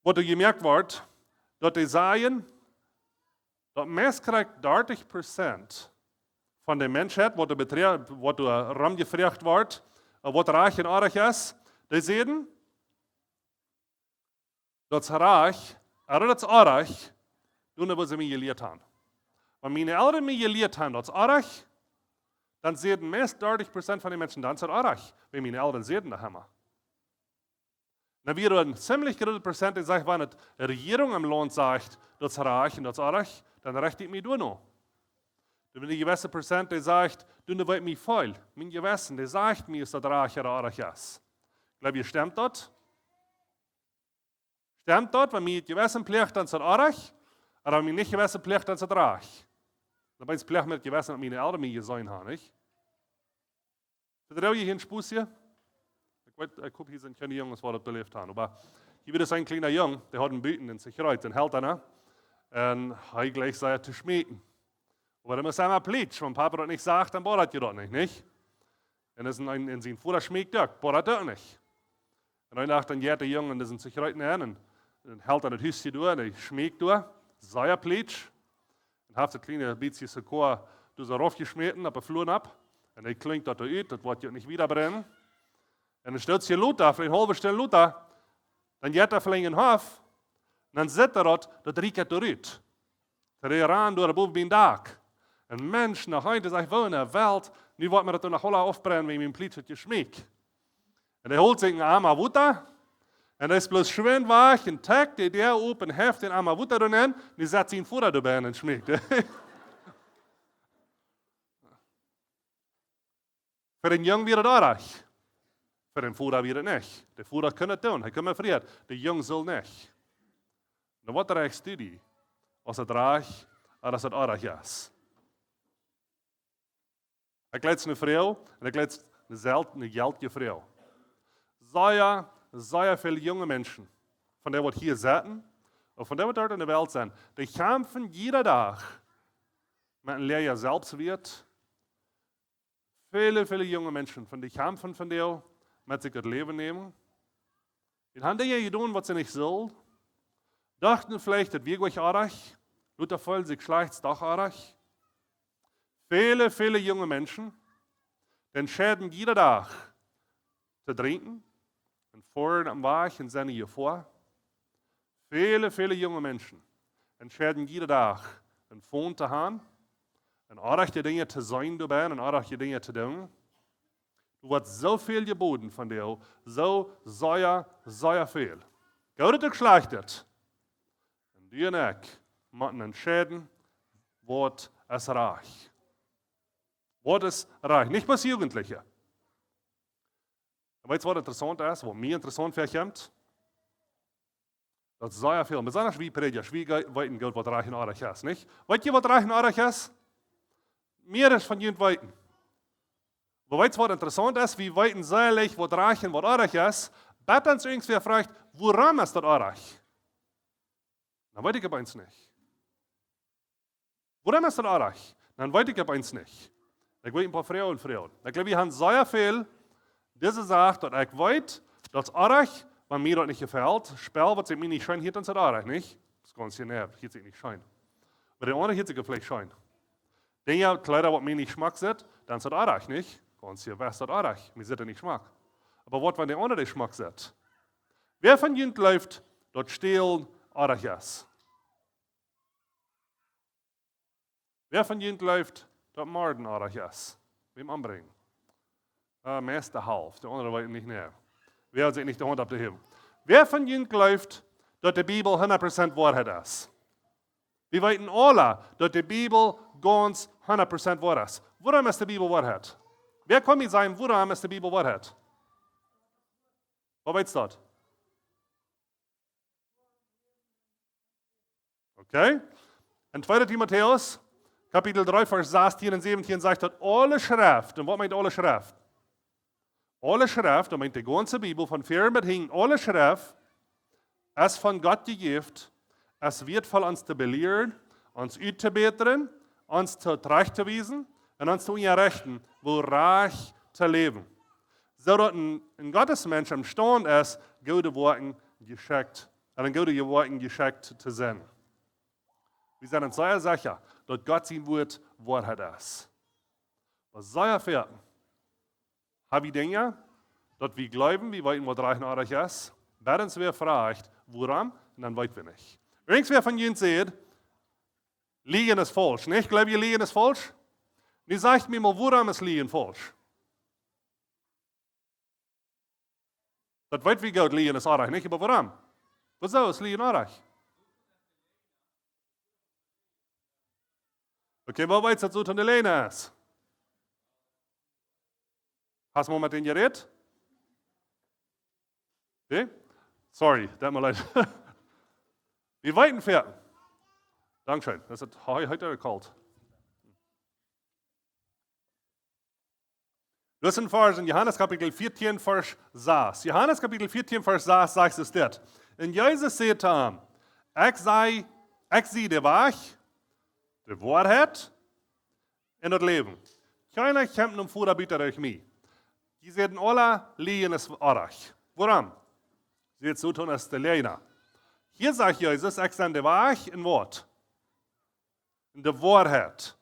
wo du gemerkt wird, dass die sagen, dass meist kriegt 30% von der Menschheit, wo du rumgefragt wird, was reich und arg ist, die sehen, dass reich, oder das arg, tun, was sie mir gelehrt haben. Wenn meine Eltern mir gelehrt haben, das arg, dann sehen meist 30% von den Menschen, dann ist das arg, wenn meine Eltern sehen, da haben wir. Dann wird ein ziemlich großer Prozent, die sagt, wenn die Regierung im Land sagt, das ist reich und das ist arg, dann rechnet mich du noch. Wenn die gewisse Prozent, die sagt, du weißt mich voll, mein Gewissen, die sagt mir, dass das reich oder arg ist. Glaubt ihr, stimmt das? Stimmt das, wenn mir gewissen Pflicht, dann ist das arg, oder wenn mir nicht gewissen Pflicht, dann ist das reich. Dann bin ich Pflicht mit gewissen, dass meine Eltern mir gesehen haben, nicht? Vertraue ich hier in Spuss hier? Ich gucke, hier sind keine Jungs, die das belebt haben. Aber hier wird es ein kleiner Junge, der hat einen Büten in sich reut, den hält er, und er gleich sei zu schmecken. Aber er muss einmal plitsch, wenn Papa das nicht sagt, dann bohrt er das nicht? Und es in seinen Futter schmeckt er, bohrt er das nicht. Und dann dachte der Junge, und das sind sich reut und hält er das Hüschen durch, und er schmeckt durch, sei er plitsch, und hat das kleine bisschen Sekor, du so raufgeschmeten, aber flohen ab, und er klingt das aus, das wird ja nicht wieder brennen. Und dann stellt sich Luther, für eine halbe Stunde Luther, dann geht er vielleicht in den Hof, und dann sieht er dort, das riecht durch. Der ran durch den Tag. Ein Mensch nach heute sagt, wo in der Welt, nu wird mir das nach Holla aufbrennen, wenn ich mein Pliet geschmeckt. Und er holt sich einen armen Wutter, und er ist bloß schön weich, und tagt der auf und heft den armen Wutter drin, und die setzt ihn vor dabei und schmeckt. Für den Jungen wird es reich. Für den Vater wird es nicht. Der Vater kann es tun, er kann mir frieren. Der Junge soll nicht. Und was reichst du die? Als het reich, oder als het arg is. Ik leid een vrouw, en ik leid een geldje vrouw. Sehr viele junge Menschen, von denen wir hier zitten, und von denen wir dort in der Welt sind, die kämpfen jeder Tag mit einem leeren Selbstwert. Viele junge Menschen, von denen kämpfen von denen, mit sich das Leben nehmen. Die haben Dinge getan, was sie nicht sollen. Dachten vielleicht, das wäre euch arg. Luther voll sich schleicht doch arg. Viele junge Menschen, die entscheiden jeden Tag zu trinken und vorhin am Weg in seine Gefahr. Viele junge Menschen entscheiden jeden Tag ein Phone zu haben, und arge Dinge zu sein dabei und arge Dinge zu tun. Du wirst so viel geboten von dir, so sehr viel. Gott hat geschlechtet. Und die und ich müssen entscheiden, was ist reich. Was ist reich? Nicht bloß Jugendliche. Weißt du, was interessant ist, was mir interessant vorkommt? Das ist sehr viel, besonders wie Prediger, wie weiten Gott, was reich und arg ist, nicht? Weißt ihr, was reich und arg ist? Mir ist von jedem weiten. Aber weißt du, was interessant ist, wie weiten seilig, was reich und was arg ist? Bett uns irgendwer fragt, woran ist das arg? Dann weiß ich aber eins nicht. Woran ist das arg? Dann weiß ich aber eins nicht. Ich weiß ein paar Frauen. Ich glaube, wir haben sehr viel, diese sagt, dass ich weiß, dass arg, wenn mir das nicht gefällt, Spell, was sich mir nicht scheint, hier dann ist das arg, nicht? Das ist ganz genau, hier sich nicht scheint. Aber der andere hier sich vielleicht scheint. Dinge, Kleider, was mir nicht schmeckt, sind, dann ist das arg, nicht? Ganz hier, was ist das arg? Mir sind das nicht schmeckt. Aber was, wenn der andere Geschmack hat? Wer von Ihnen läuft dort stehlen arg ist. Wer von Ihnen glaubt, dass Morden arg ist? Wem anbringen? Meeste half, der andere weiß nicht mehr. Wer hat sich nicht die Hand auf die Himmel? Wer von Ihnen glaubt, dass die Bibel 100% Wahrheit ist? Wir wissen alle, dass die Bibel ganz 100% Wahrheit ist. Warum ist die Bibel Wahrheit? Wer kann mir sagen, warum ist die Bibel Wahrheit? Was weißt du das? Okay? In 2. Timotheus, Kapitel 3, Vers 16 und 17 sagt, dass alle Schrift, und was meint alle Schrift? Alle Schrift, und meint die ganze Bibel, von vorn bis hinten, alle Schrift, ist von Gott gegeben, es wird von uns zu belehren, uns auszubessern, uns zu zurechtzuweisen und uns zu unterrichten, wo reich zu leben. So dass ein Gottesmensch imstande ist, gute Worte geschickt, gute Worte geschickt zu sein. Wir sind uns sehr sicher, dass Gott sein Wort Wahrheit ist. Was sehr vierten, habe ich Dinge, dass wir glauben, wir wissen, was reichenartig ist, werden uns wer fragt, woran, und dann wissen wir nicht. Übrigens, wer von Ihnen sieht, Liegen ist falsch. Nicht? Glaubt ihr, Liegen ist falsch? Und sagt mir mal, woran ist Liegen falsch? Das weiß wie gut, Liegen ist artig, nicht? Aber warum? Wieso ist Liegen artig? Okay, wo weiß das so von der Lehne ist? Hast du mal mit denen geredet? Okay? Sorry, tut mir leid. Wir weiten fährten. Dankeschön. Das hat heute kalt. Das sind Vers in Johannes Kapitel 14, Vers 6. Johannes Kapitel 14, Vers 6 sagt es dort. Und Jesus sagt ihm, ich sehe die Wahrheit, die Wahrheit und das Leben. Keiner kämpft um Vorderbitter durch mich. Die sagen alle, Lehen ist arg. Warum? Sie jetzt so tun, als der Lehner. Hier sagt Jesus, ich sehe die Wahrheit in Wort. In der Wahrheit.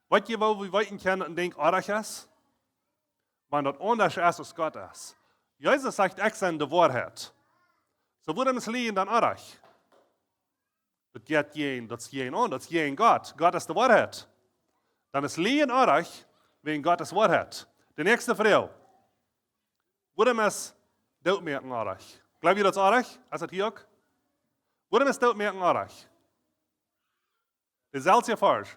Weißt ihr, wo wir weiten können und denken, arg ist? Wenn das anders ist, als Gott ist. Jesus sagt, ich sehe die Wahrheit. So wurde das Lehen dann arg. Das geht jeden, das jeden an, das jeden Gott. Gott ist die Wahrheit. Dann ist Lehen arg, wegen Gottes Wahrheit. Die nächste Frau. Wurde es Doodmerken arg? Glaubt ihr das arg? Ist das hier auch? Wurde es Doodmerken arg? Das ist ja falsch.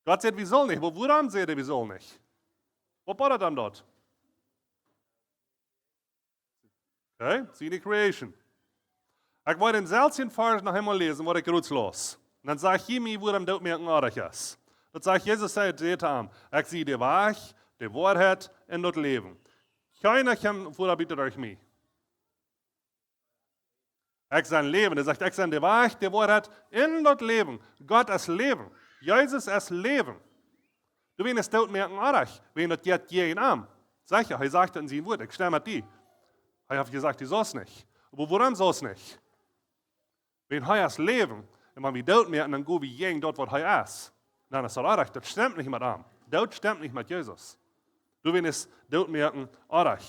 Gott sagt, wir sollen nicht. Aber woran sagt er, wir sollen nicht? Was war er dann dort? Okay, see the creation. Ich wollte den selben Vers noch einmal lesen, was ich kurz los. Und dann sage ich mir, wo am Doodmerken arg ist. Dann sage ich, Jesus sagt zu ihm, ich sehe die Wahrheit, die Wahrheit und das Leben. Keiner kann vorbieten durch mich. Ich sein Leben, er sagt, ich sein die Wahrheit, die Wahrheit in das Leben. Gott ist Leben. Jesus ist Leben. Du willst das merken, arg, wenn das geht jeden an. Sag ja, er sagt in seinem Wort, ich stimme mit dir. Er hat gesagt, ich soll es nicht. Aber warum soll es nicht? Wenn er ist Leben, und wenn wir dort merken, dann gehen wir jeden dort, wo er ist. Dann ist das arg, das stimmt nicht mit ihm. Dort stimmt nicht mit Jesus. Du willst dort merken, arg.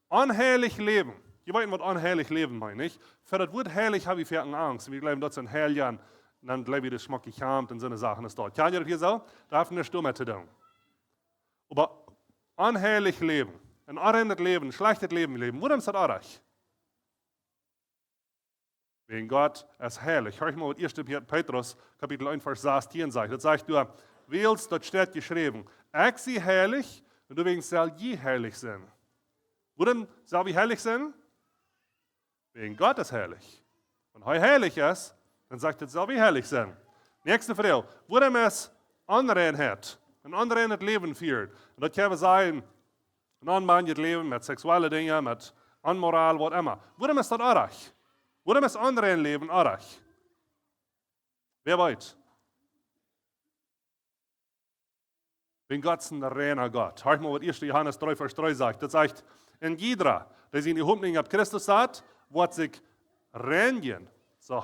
Unheilig leben. Je weet wat onheilig leven meine ich. Für das Wort heilig habe ich für Angst. Wir glauben, das sind heilig und dann glauben wir, das schmeckt gekämmt und so eine Sachen ist dort. Kann ihr das hier so? Da haben wir nicht mehr zu tun. Aber unheilig leben, ein unreines Leben, ein schlechtes Leben leben, warum ist das arg? Wegen Gott ist heilig. Hör ich mal, was 1. Petrus, Kapitel 1, Vers 16 sagt. Das sagt du, willst, das steht geschrieben, ich sie heilig und du willst soll je heilig sein. Warum soll ich heilig sein? Wegen Gott ist heilig. Wenn er heilig ist, dann sagt er, soll ich heilig sein. Nächste Frage. Warum es Unreinheit, ein unreines Leben führt. Und das kann sein, ein unbändiges Leben mit sexuellen Dingen, mit Unmoral, was immer. Warum ist das arg? Warum ist unrein Leben arg? Wer weiß? Wenn Gott ist ein reiner Gott. Hör mal, was 1. Johannes 3, Vers 3 sagt. Das sagt, in jeder, der sich in die Hoffnung auf Christus hat, wird sich reinigen, so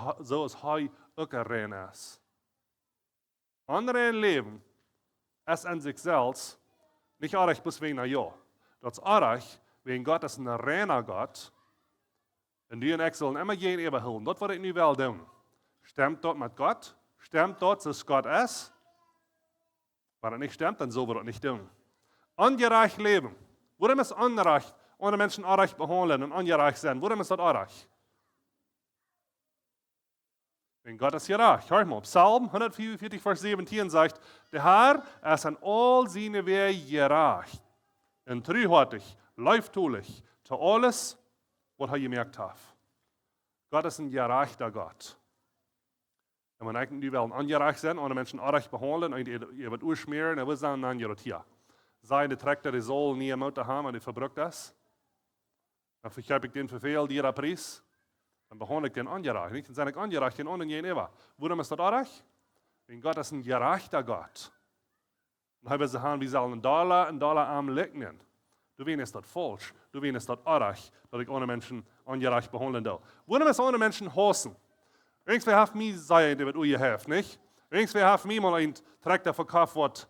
ist er auch rein ist. Unrein Leben ist an sich selbst nicht arg bis wegen ja. Das ist arg, wegen Gott ist ein reiner Gott En du en ik zullen immer geen eeuwig hullen. Dat wat ik nu wel doen. Stemt dat met God? Stemt dat zoals God is? Waar het niet stemt, dan zullen we dat niet doen. Ongerecht leven. Waarom is onrecht? Andere mensen onrecht behandelen en ongerecht zijn. Waarom is dat onrecht? Wenn Gott ist gerecht. Hör mal, Psalm 144, Vers 17 sagt, der Herr ist an all seine Wege gerecht und treuherzig, lieftulich, zu alles, was er gemerkt hat. Gott ist ein gerechter Gott. En we denken nu wel een ongerecht zijn, andere mensen onrecht behandelen, en je wordt uitsmeren, en we zijn dan je hier. Zijn de trekker die zal niet om te hebben, en die verbruikt is. Dan vergeef ik den verveel, die er prijs. Dan behandel ik den ongerecht. Niet? Dan zijn ik ongerecht, en ongerecht eeuwig. Waarom is dat onrecht? Want Gott is een gerechter Gott. Dan hebben ze gaan, wie zullen een dollar arm leggen. Du wen is dat falsch. Du wen is dat onrecht, dat ik andere mensen ongerecht behandelen wil. Waarom is andere mensen hassen? Irgendwer hat mir sein, der wird ihr helfen, nicht? Irgendwer hat mir mal einen Traktor verkauft, was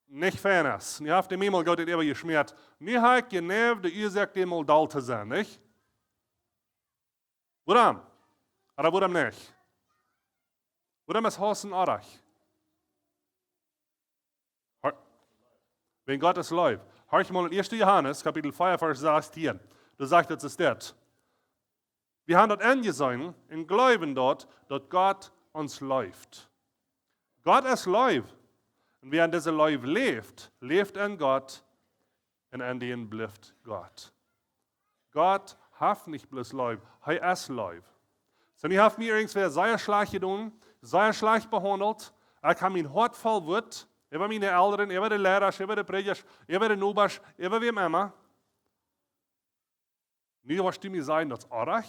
nicht fair ist. Ihr habt mir mal Gott über geschmiert. Mir hat genau der Ursache, dem mal da zu sein, nicht? Warum? Oder warum nicht? Warum ist Hassen artig? Wenn Gott es läuft. Hör ich mal in 1. Johannes, Kapitel 4, Vers 16. Da sagt es das. Wir haben dort angesehen und glauben dort, dass Gott uns läuft. Gott ist läuft. Und wer an dieser Läuft lebt in Gott und an den bleibt Gott. Gott hat nicht bloß läuft, er ist läuft. Sondern ich habe mir irgendwer sehr schlecht getan, sehr schlecht behandelt. Ich habe mein Hart voll wird, über meine Eltern, über die Lehrer, über die Prediger, über die Nubers, über wem immer. Nie was du mir sagen, das ist arg.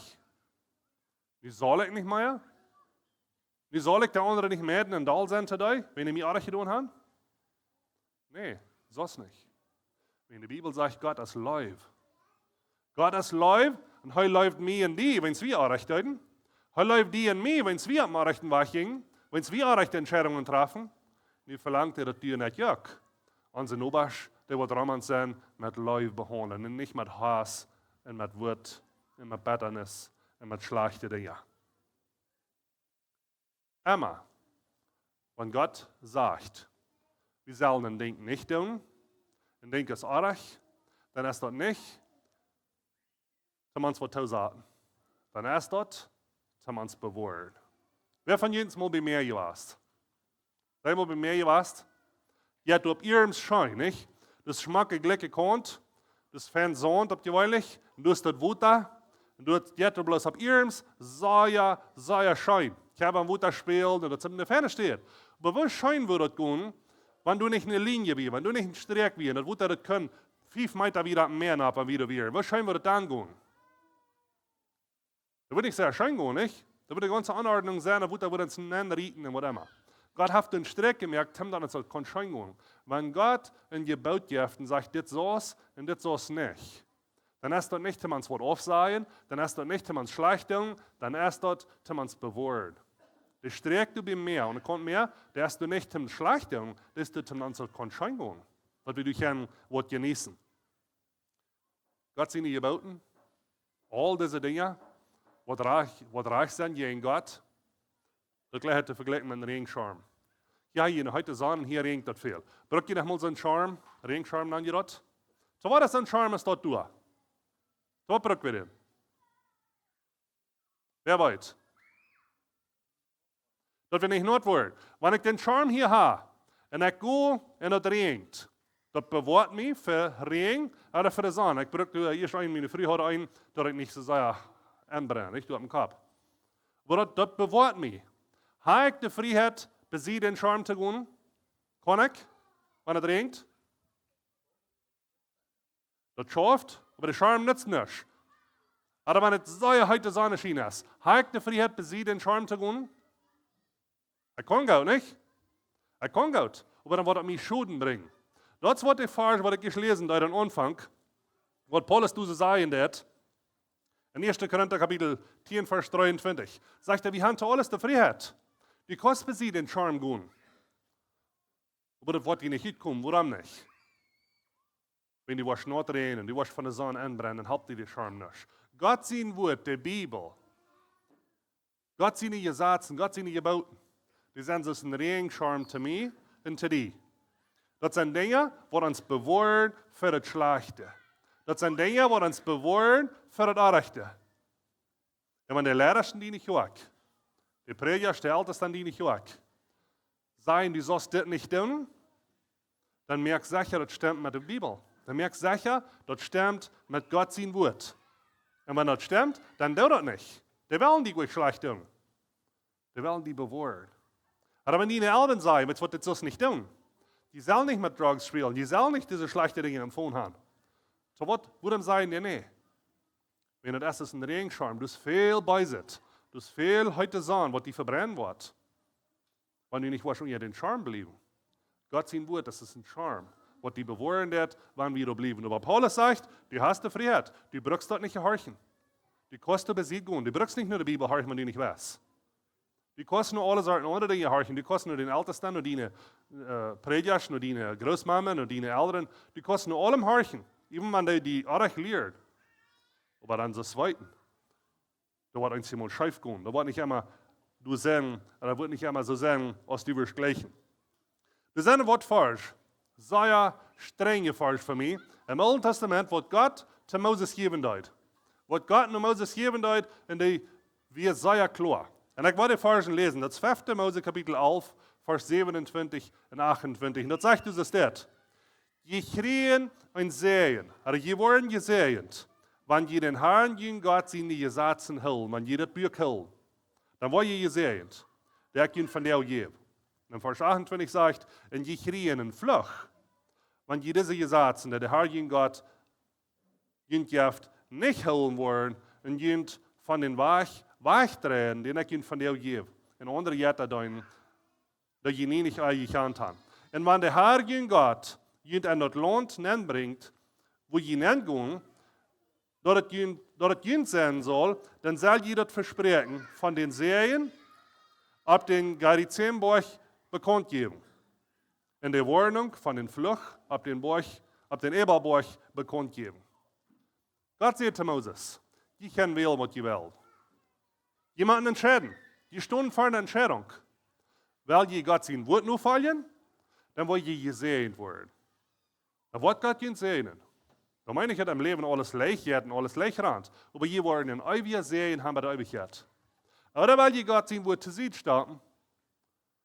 Nu zal ik niet meer. Nu zal ik de anderen niet meer in dal zijn today, wenn ich mir arg gedaan habe? Nee, so ist nicht. Wenn die Bibel sagt, Gott ist live. Gott ist live und er läuft mir und die, wenn wir arg deuten. Er läuft die und mir, wenn wir am rechten Weg gingen, wenn wir rechte Entscheidungen treffen. Nu verlangt er, dass die nicht jök. Onze Nobasch, der wird Roman sein, mit live behandeln und nicht mit Hass und mit Wut und mit Bitternis. En met schlechte dingen. Immer, wenn Gott sagt, wir sollen ein Ding nicht tun, ein Ding ist arg, dann ist das nicht, zum uns was sagen. Dann ist das, zum uns bewahren. Wer von uns mal bei mir gewesen? Wer mal bei mir gewesen? Ja, du auf ihrem Schein, nicht? Das schmacke Glücke kommt, das Fernsehen, ob gewöhnlich, und du hast das Wutter, und du hast bloß auf ihrem sehr schein. Ich habe am Wutter gespielt und das in der Ferne steht. Aber wo schein würde das gehen, wenn du nicht eine Linie bist, wenn du nicht ein Streck bist, das Wutter das können 5 Meter wieder mehr nach, wieder wir. Wo schein würde das dann gehen? Da würde ich sehr schein gehen, nicht? Da würde die ganze Anordnung sein, da würde uns nennen, rieten und was immer. Gott hat den Streck gemerkt, dann soll kein schein gehen. Wenn Gott ein Gebot gibt und sagt, das so's und das so's nicht, dann ist dort nicht, dass man es aufsehen, dann ist dort nicht, dass man es schlecht tun, dann ist dort, dass man es bewahren. Der Streck du bei mir und kommt mehr, der ist du nicht zum schlecht tun, das ist dass man es kein schein gehen. Was wir durch ein Wort genießen. Gott seine Geboten, all diese Dinge, was reich sind gegen Gott, das gleich zu vergleichen mit einem Regenschirm. Ja, heute sagen, hier regnet das viel. Braucht ihr noch mal so einen Schirm, Regenschirm, nennt ihr das? So was ist ein Schirm, ist dort durch. So braucht wir den. Wer weiß? Das wir nicht not wollen. Wenn ich den Schirm hier habe, und ich gehe und es regnet, das bewahrt mich für Regen oder für die Sonne. Ich brauche erst meine Früh heute ein, dass ich nicht so sehr anbrenne, nicht durch den Kopf. Aber das bewahrt mich. Habe ich die Freiheit, bis sie den Schirm zu gehen? Kann ich, wenn es regnet? Das schafft, aber der Schirm nützt nichts. Aber wenn es so heute Sonne schien ist, habe ich die Freiheit, bis sie den Schirm zu gehen? Ich kann gut, nicht? Ich kann gut, aber dann wird es mich Schulden bringen. Das ist, was ich gelesen habe, am Anfang, was Paulus so sagen hat, in 1. Korinther Kapitel 10, Vers 23, sagt er, wir haben alles die Freiheit. Die kostet sie den Charme gehen. Aber das wird nicht hinkommen, warum nicht? Wenn die was not rein und die was von der Sonne anbrennen, dann habt ihr die Charme nicht. Gott sein Wort, die Bibel, Gott seine Gesetze, Gott seine Geboten, die sind so ein Regenschirm zu mir und zu dir. Das sind Dinge, die uns bewahren für das Schlechte. Das sind Dinge, die uns bewahren für das Unrechte. Und wenn die Lehrer die nicht auch, die Prediger, die Ältesten die nicht auch, sagen, du sollst das nicht tun, dann merkst du sicher, das stimmt mit der Bibel. Dann merkst du sicher, das stimmt mit Gott sein Wort. Und wenn das stimmt, dann tut das nicht. Die wollen die gut schlecht tun. Die wollen die bewahren. Aber wenn die Eltern sagen, jetzt wird das nicht tun, die sollen nicht mit Drogen spielen, die sollen nicht diese schlechten Dinge empfohlen haben. So was würden sagen, nee. Wenn das ist ein Regenschirm, du hast viel beisit, du hast viel heute sagen, was die verbrennen wird. Wenn du nicht wahrscheinlich den Charme bleiben. Gott sein Wort, das ist ein Charme. Was die bewahren wird, wann wir bleiben. Aber Paulus sagt, du hast die Freiheit, du brauchst dort nicht horchen. Du kannst du besiegt gehen. Du brauchst nicht nur die Bibel horchen, wenn du nicht weißt. Du kannst nur alle Sorten andere Dinge horchen. Du kannst nur den Ältesten, nur deine Prediger, nur deine Großmama, nur deine Eltern. Du kannst nur allem horchen. Even wenn die Arach lehrt. Aber dann das Zweiten. Da wird uns jemand schief gehen. Da wird nicht immer du sagen, oder wird nicht immer so sagen, als du wirst gleichen. Das ist ein Wort falsch. Sehr strenge falsch für mich. Im Alten Testament wird Gott zu Moses geben dort. Was Gott zu Moses geben dort, und die wird sehr klar. Und ich wollte Versen lesen. Das 5. Mose Kapitel 11, Vers 27 und 28. Und das sagt uns das. Je kriegen und sehen, oder je worden gesehnt, wenn je den Herrn, je Gott seine Gesetze hält, wenn je das Buch hält, dann war je gesehnt, der kann von der geben. Und Vers 28 sagt, und je kriegen einen Fluch, wenn je diese Gesetze, der Herr, je Gott, je Gift, nicht hält wollen, und je von den Weichdrehen, den er kann von der geben. Und andere Jätter dann, dass je nicht eigentlich antan. Und wenn der Herr, je Gott, je an das Land bringt, wo je gehen, dass es jünd sein soll, dann soll je das Versprechen von den Serien ab den Gerizimberg bekannt geben. In der Warnung von den Fluch ab den Eberberg bekannt geben. Gott sagt zu Moses, die können wählen, was ihr wollt. Jemanden entscheiden. Die stunden vor einer Entscheidung. Weil ihr Gott sein Wort nur fallen, dann wollt ihr gesehen werden. Dann wird Gott ihn sehen. Da meine ich, dass im Leben alles leicht wird und alles leicht rennt. Aber wir wollen in ewig sehen, haben wir die Ewigkeit. Oder weil ihr Gott sein Wort zu sehen starten,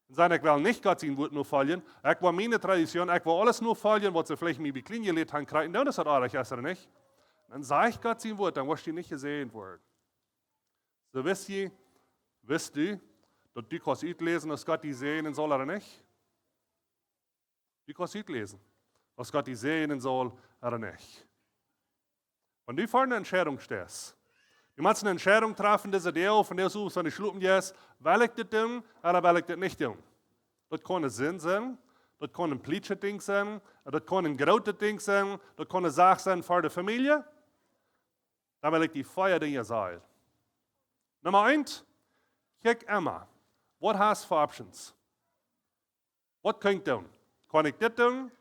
und sagen, ich will nicht Gott sein Wort nur fallen, ich will meine Tradition, ich will alles nur fallen, was sie vielleicht mir wie klein gelegt haben, kriegen, das hat alles erst nicht. Dann sage ich Gott sein Wort, dann wirst du nicht gesehen werden. So wisst du, dass du kannst lesen, dass Gott die sehen soll oder nicht? Du kannst lesen, dass Gott die sehen soll oder nicht. Wenn du vor einer Entscheidung stehst, du musst eine Entscheidung treffen, diese Idee, von der du so eine Schluppen gehst, will ich das tun oder will ich das nicht tun? Das kann ein Sinn sein, das kann ein politisches Ding sein, das kann ein großes Ding sein, das kann eine Sache sein für die Familie. Dann will ich die Feuerdinge sagen. Nummer 1, kick immer, was hast du für Options? Was kann ich tun? Kann ich das tun?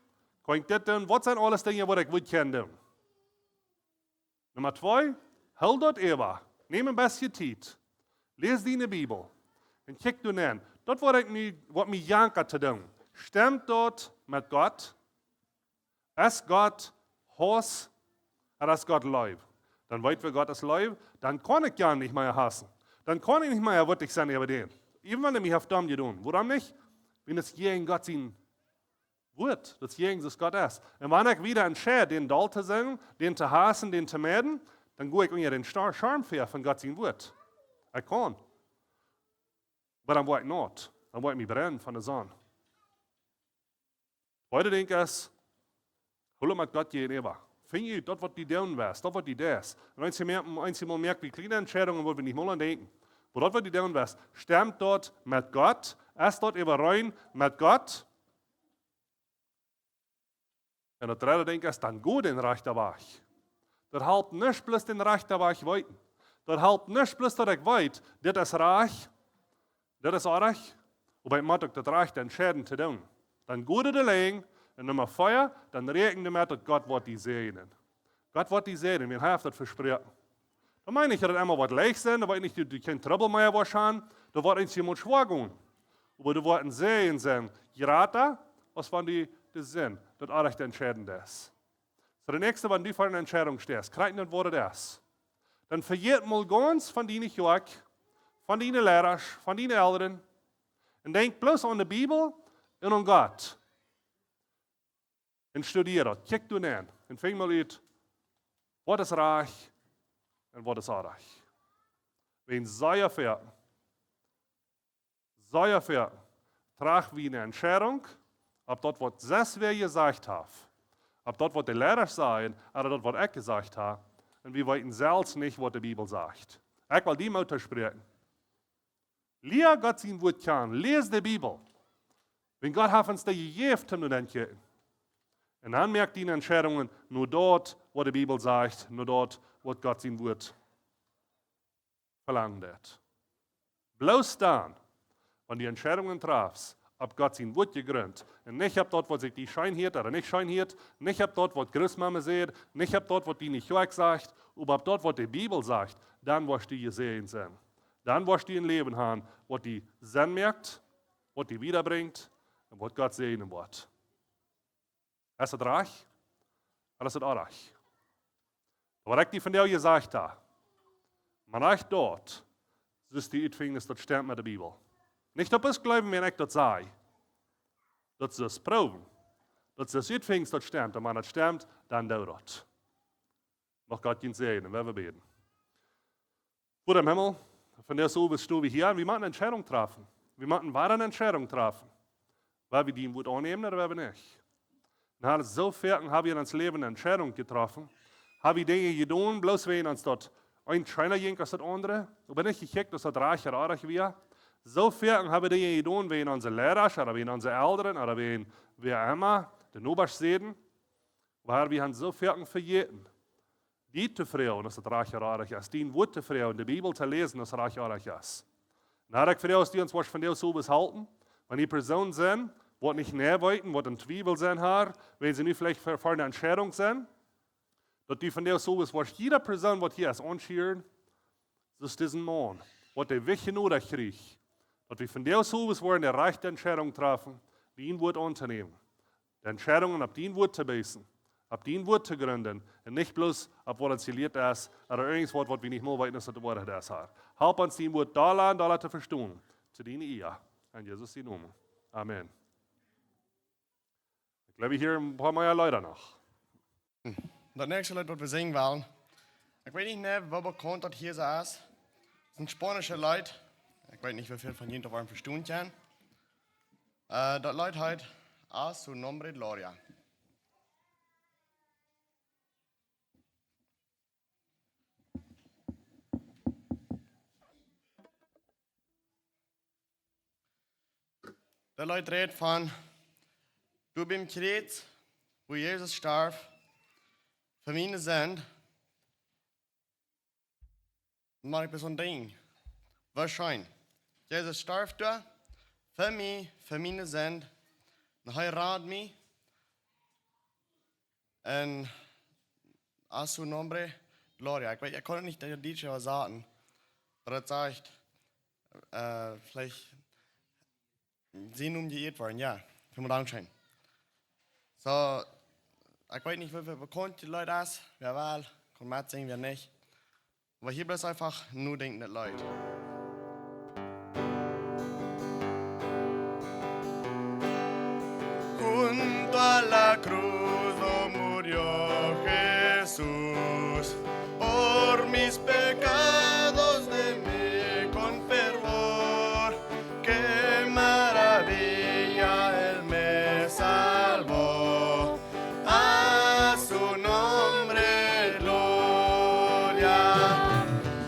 Kann ich das tun? Was sind alles Dinge, die ich gut kann tun? Nummer 2, hol dort über. Nimm ein bisschen Zeit. Lies die Bibel. Und kick du an. Dort, was mich jankert zu tun. Stimmt dort mit Gott? Ist Gott Hass oder ist Gott Leib? Dann weit wir Gott ist Leib, dann kann ich ja nicht mehr hassen. Dann kann ich nicht mehr würdig sein über den. Even wenn er mich auf dumm tun. Warum nicht? Wenn es gegen Gott sein wird, das gegen das Gott ist. Und wenn ich wieder entscheide, den Doll zu singen, den zu hassen, den zu meiden, dann gehe ich unter den Charme von Gott sein Wort. Ich kann. Aber dann will ich nicht. Dann will ich mich brennen von der Sonne. Heute denke ich, hol mit Gott gegenüber. Finde ich, dort, was die tun wirst, dort, was die das. Und einmal merkt, wie kleine Entscheidungen, wo wir nicht mal denken. Aber dort, was die tun wirst, stimmt dort mit Gott, erst dort überrein mit Gott. Und das dritte denke ich, dann gut den Reich der Weg. Das hält nicht bloß den Reich der Weg weit. Das hält nicht bloß, dass ich weiß, das ist Reich, das ist Reich. Aber ich muss das Reich dann entscheiden zu tun. Dann gut die Legen, und Nummer 4, dann regnen wir, dass Gott wird die segnen. Gott wird die segnen, wir haben das versprochen. Dan meine ich dat het allemaal wat leicht zijn, dan wordt niet du geen trouble meer wahrscheinlich, dan wordt eens iemand schwaar gaan. Aber du worden sehen sein, gerata, was von die Sinn, das auch recht entscheidend ist. So, der nächste, wenn du vor einer Entscheidung stehst, krieg nicht, wo das ist. Dann verjährt mal ganz von deinen Joach, von deinen Lehrern, von deinen Eltern und denk bloß an die Bibel und an Gott. Und studiere das, kick du an und fang mal uit, was ist reich und was ist Reich. Wenn sehr viel, trag wie eine Entscheidung, ob das, was das wir gesagt haben, ob das, was die Lehrer sagen, oder das, was ich gesagt habe, und wir wissen selbst nicht, was die Bibel sagt. Ich will die Mutter sprechen. Leer Gott sein Wort kennen, lese die Bibel. Wenn Gott hat uns die gegeben, nur dann kicken. Und dann merkt die Entscheidungen nur dort, was die Bibel sagt, nur dort, was Gott sein Wort verlangt hat. Bloß dann, wenn die Entscheidungen trafst, ob Gott sein Wort gegründet, und nicht ob dort, was sich die Schein hielt oder nicht Schein hielt, nicht ob dort, was Großmama sagt, nicht ob dort, was die nicht Joach sagt, aber ob dort, was die Bibel sagt, dann wirst du gesehen sein. Dann wirst du ein Leben haben, was die Sinn merkt, was die wiederbringt und was Gott segnen wird. Ist das reich? Oder ist das auch reich? Aber ich die von dir gesagt habe, man reicht dort, so ist die Utfängnis, das stimmt mit der Bibel. Nicht, ob es glauben, wenn ich das sage. Das ist das Proben. Das ist das Utfängnis, das stimmt. Und wenn das stimmt, dann dauert das. Noch Gott ihn segnen, wenn wir beten. Vor dem Himmel, von der so bist du wie hier, wir müssen eine Entscheidung treffen. Wir müssen eine Entscheidung treffen. Weil wir die Wut annehmen oder weil wir nicht. Nach so vielen haben wir in uns Leben eine Entscheidung getroffen. Haben wir Dinge getan, bloß wenn uns dort ein Scheiner ging als das andere. Aber nicht gekickt, dass das reich oder reich wäre. So vielen haben wir Dinge getan, wie unsere Lehrer, oder wie unsere Eltern, oder wie wer immer, den Oberst sehen. Weil wir haben so vielen verjäten. Die zu freuen, dass das reich oder reich ist. Die Wort zu freuen, die Bibel zu lesen, dass es reich oder reich ist. Na, ich freue, dass die uns was von dir so halten. Wenn die Personen sind, die nicht näher wollten, die in Zweifel sind, wenn sie nicht vielleicht für eine Entscheidung sind, dass die von dir so was jeder Person, die hier ist, anschieren, das ist diesen Mann, was der Weg nodig kriegt. Dass wir von der so wollen, der rechte Entscheidung treffen, die ihn Wort anzunehmen. Die Entscheidungen auf den Wort zu beißen, auf den Wort zu gründen, und nicht bloß, auf was uns geliert ist, oder irgendwas, was wir nicht mehr wissen, dass das Wort ist. Help uns, den Wort da zu verstehen, zu denen ihr. In Jesus die Namen. Amen. Ich glaube, hier ein paar mehr Leute noch. Das nächste Lied, was wir singen wollen, ich weiß nicht mehr, wo bekannt das hier so ist. Das sind spanische Leute. Ich weiß nicht, wie viel von ihnen waren verstehen können. Das Lied heißt A su nombre gloria. Der Leute redet von, du beim Kreuz, wo Jesus starb, für meine Sünden, mache ich bis ein Ding. Wahrscheinlich. Jesus starb da, für mich, für meine Sünden, und heiratet mich, und a su nombre gloria. Ich konnte nicht der DJ sagen, aber das sagt, vielleicht, sie nun geirrt worden, ja. Vielen Dank schön. So, ich weiß nicht, wie viel bekannt die Leute ist, wer will, kann man singen, wer nicht. Aber hier bloß einfach nur denken, die Leute. Junto a la cruz do murió Jesús, por mis pecados de mí con fervor, qué maravilla Él me salvó, a su nombre gloria,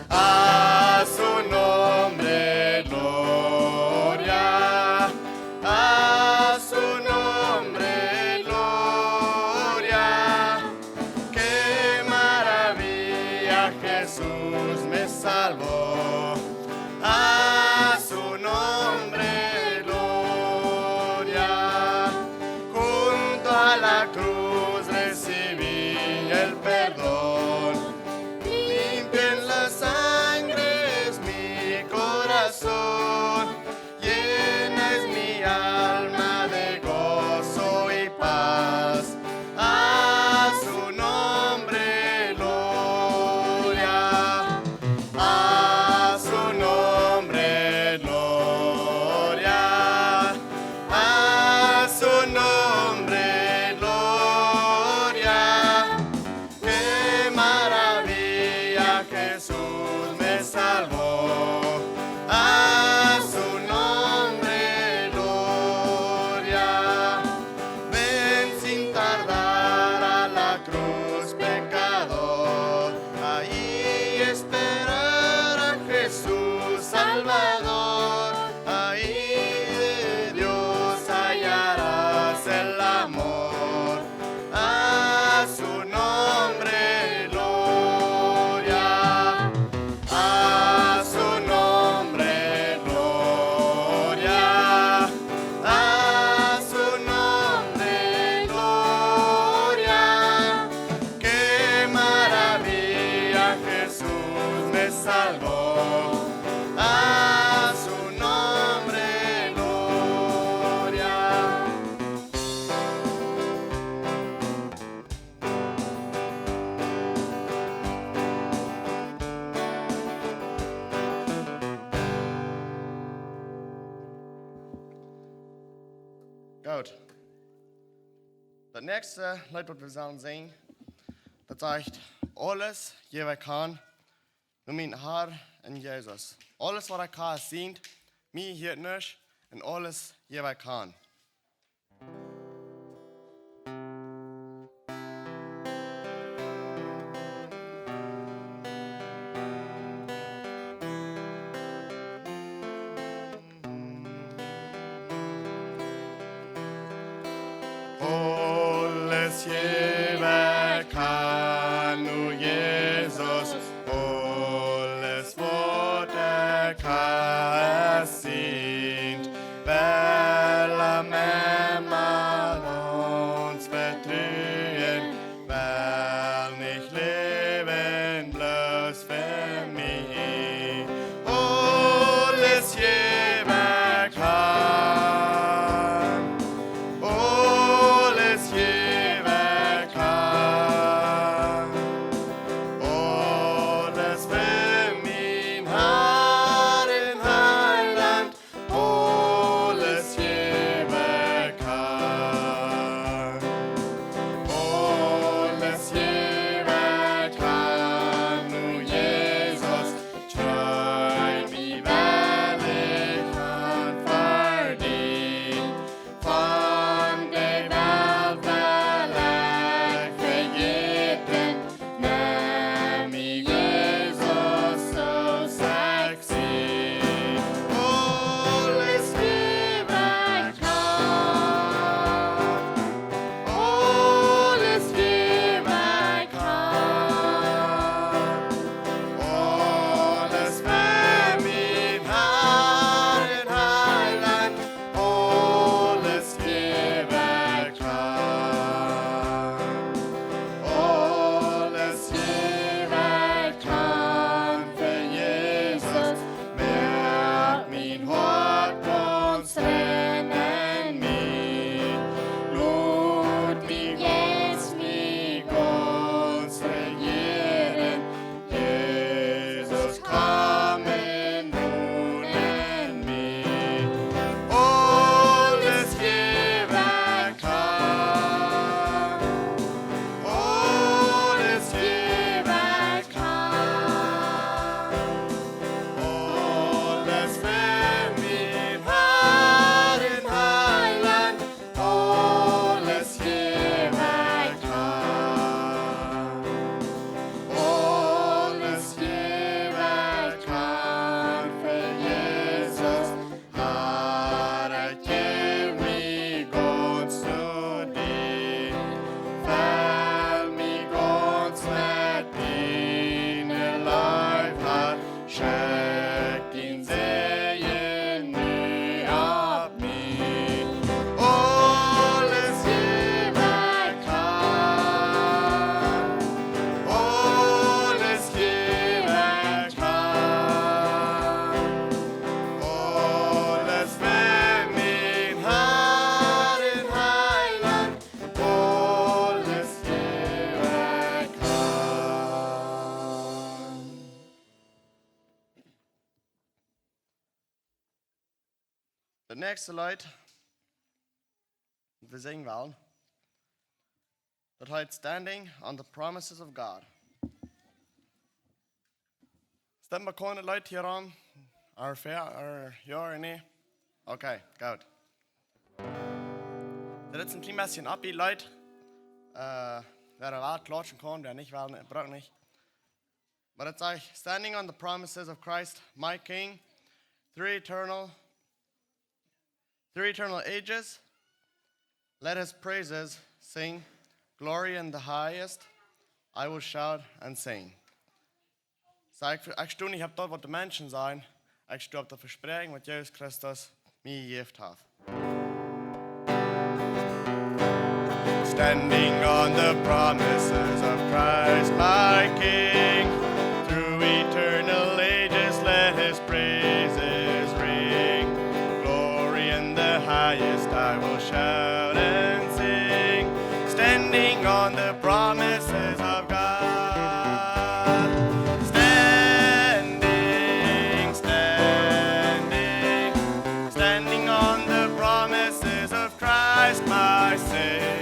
a su nombre gloria, a su nombre gloria, qué maravilla Jesús me salvó, a su nombre gloria, junto a la cruz recibí el perdón, limpien las Salvador, ahí Dios hallarás el amor, a su nombre gloria, a su nombre gloria, a su nombre gloria. Qué maravilla, Jesús me salvó, a su nombre gloria. Goed. Dat nächste Lied, wat we zullen zingen, dat zegt alles je wat kan, door mijn Heer en Jezus. Alles wat ik kan zien, mij hier niet, en alles je wat kan. Alles je wat kan, nu Jezus, alles wat ik kan zien, wel am Emmer ons vertrauen, wel nicht leben bloß für mich. Alles je wat kan, alles je wat kan, alles für mein Herr in Heiland, alles je wat kan, alles je wat kan, nu Jesus, treu mich wel ich han verdient, von der Welt will ich vergeten, nämlich Jesus so sexy. Alles je wat kan, alles je wat kan, alles für mein Herr in Heiland, alles je wat kan, alles je wat kan für Jesus, merkt mein Hort uns rennen mich, lud mich jetzt mich uns regieren, Jesus kommen nun in mich. Alles je wat kan, alles je wat kan, alles für mein Herr in Heiland, alles je wat kan, alles je wat kan für Jesus, Herr, ich geb mich ganz zu dir, fall mich ganz mit deiner Leibheit, schenk den Segen nie ab mir. Alles je wat kan, alles je wat kan, alles für mein Herr in Heiland, alles je wat kan. Das nächste Lied, das wir singen wollen, das heißt Standing on the Promises of God. Stemmen wir keine Leute hier an? Ja oder nee? Okay, gut. Das ist ein klein bisschen abgeht, Leute. Wer erwartet, klatschen kann, wer nicht, braucht nicht. Aber das sage ich, standing on the promises of Christ, my King, through eternal ages, let his praises sing. Glory in the highest, I will shout and sing. Så ik sto niet op dat wat de mensen zijn. Ik sto op de verspreiding wat Jezus Christus mij gegeven heeft. Standing on the promises of Christ my King, through eternal ages let his praises ring. Glory in the highest I will shout and sing, standing on the promises of God. Standing, standing, standing on the promises of Christ my Savior.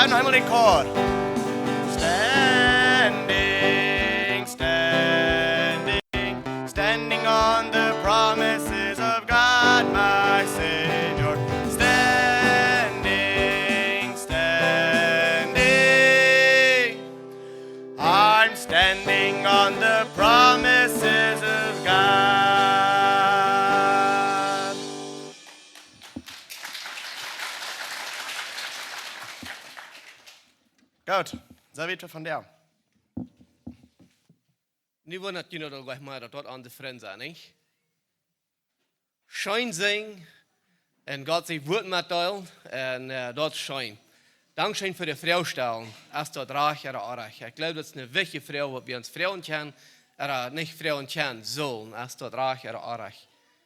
Heimelig kår. Standing, standing, standing on the promises of God, my Savior. Standing, standing, I'm standing on the promises of God. Goed, zo weten we van jou. Nu wil ik dat gleich mal dat aan de vrienden zijn, niet? Schein zijn en God zijn woord mitteilen en dat schein. Dankzij voor de vrouwstellen, als dat raag er arg. Ik geloof dat is een wichtige vrouw, wat we ons vrouwen kennen, niet vrouwen kennen zullen, als dat raag er arg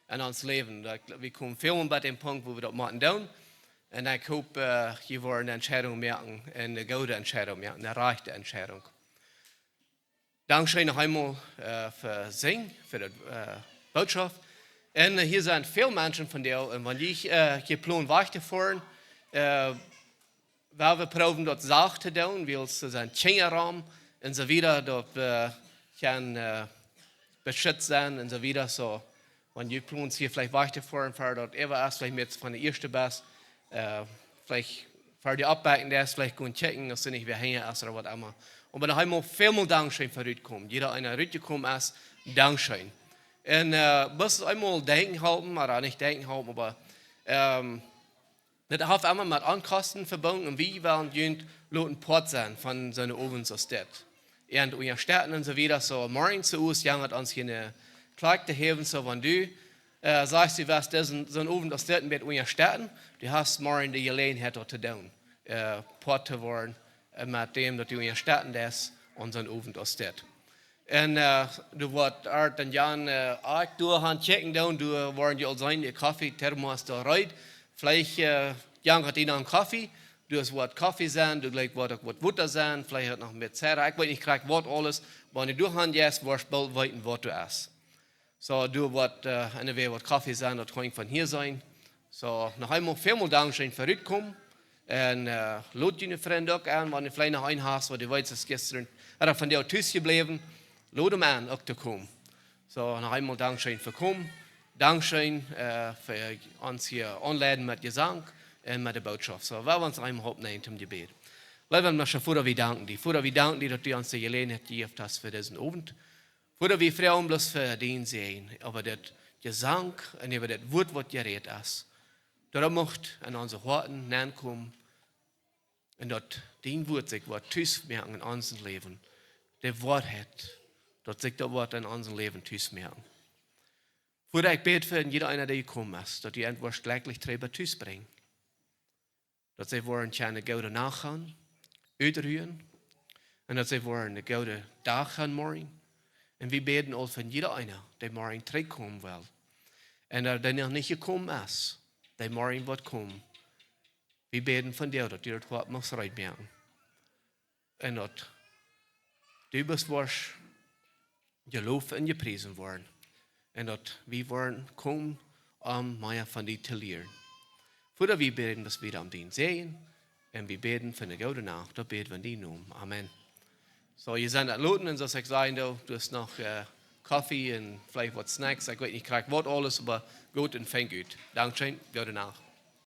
in ons leven. We komen veel bij den Punkt, wo we dat moeten doen. En ik hoop, je wordt een Entscheidung merken, een goede Entscheidung merken, een rechte Entscheidung. Dankzij nog einmal für Sing, für die Botschaft. Und hier sind viele Menschen von dir, und wenn ich hier plan weiterfahren, weil wir proben dort Sachen zu tun, wie es sein Chingerraum und so weiter, dort kann beschützt sein und so weiter. So, wenn ihr plans hier vielleicht weiterfahren, fahrt dort ever erst vielleicht mit von der ersten Bus, vielleicht fahrt ihr abbacken, der ist vielleicht gut checken, dass du nicht wieder hängen ist oder was immer. Und wenn einmal vielmal Dankeschön für euch kommt, jeder einer rausgekommen ist, Dankeschön. Und muss einmal denken halten, oder nicht denken halten, aber das hat einmal mit Ankosten verbunden und wie werden die Leute Port sein von seinen Oben zur Stadt. Und wir starten und so wieder so morgens zu uns, jangert uns hier Gleich te hebben, so wenn du sagst, du wirst so ein Abend aus dem Bett starten, du hast morgen die Gelegenheit dort zu tun, Port zu werden, mit dem, dass du starten das und so ein Abend aus dem. Und du wirst Art und Jan auch durch checken, du wollen die all sein, die Kaffee, Thermos da rein, vielleicht Jan hat ihnen einen Kaffee, du hast was Kaffee sein, du gleich was Butter sein, vielleicht hat noch mit Zähre, ich weiß nicht, krieg was alles, wenn du durchhand jetzt, wirst du bald weiten, was du hast. So, du wirst entweder was Kaffee sein, das kann von hier sein. So, noch einmal viermal Dankeschön für Rückkommen. Und lad deine Freunde auch an, wenn du vielleicht noch einen hast, weil du weißt, dass gestern er von dir Tschüss geblieben, lad ihn an, auch zu kommen. So, noch einmal Dankeschön für kommen. Dankeschön für uns hier anladen mit Gesang und mit der Botschaft. So, wir wollen uns einmal aufnehmen zum Gebet. Lieber Menschen, Vater, wir danken dir. Vater, wir danken dir, dass du uns die Gelegenheit gegeben hast für diesen Abend. Vater, wir freuen uns für den sehen, aber das Gesang und über das Wort, was geredet ist. Dass macht an unsere Worten nachkommen und dass dein Wort sich was tüß merken in unserem Leben. Der Wort hat, dass sich das Wort in unserem Leben tüß merken. Vater, ich bete für jeder einer, der gekommen ist, dass die Antwort gleichlich drüber tüß bringen. Dass sie wollen eine gute Nachhauen, überhören und dass sie wollen eine gute Tag haben morgen. Und wir beten auch von jeder einer, der morgen zurückkommen will. Und der noch nicht gekommen ist, der morgen wird kommen. Wir beten von dir, dass du das Wort noch reinmerken. Und dass du bist gelobt und gepriesen worden. Und dass wir wollen kommen, mehr von dir zu lernen. Vater, wir beten, dass wir dann den sehen. Und wir beten für eine gute Nacht. Da beten wir in deinem Namen. Amen. So, ihr seid Leuten und so ich sagen, du hast noch Kaffee und vielleicht was Snacks. Ich weiß nicht, ich krieg was alles, aber gut und fängt gut. Dankeschön, gute Nacht.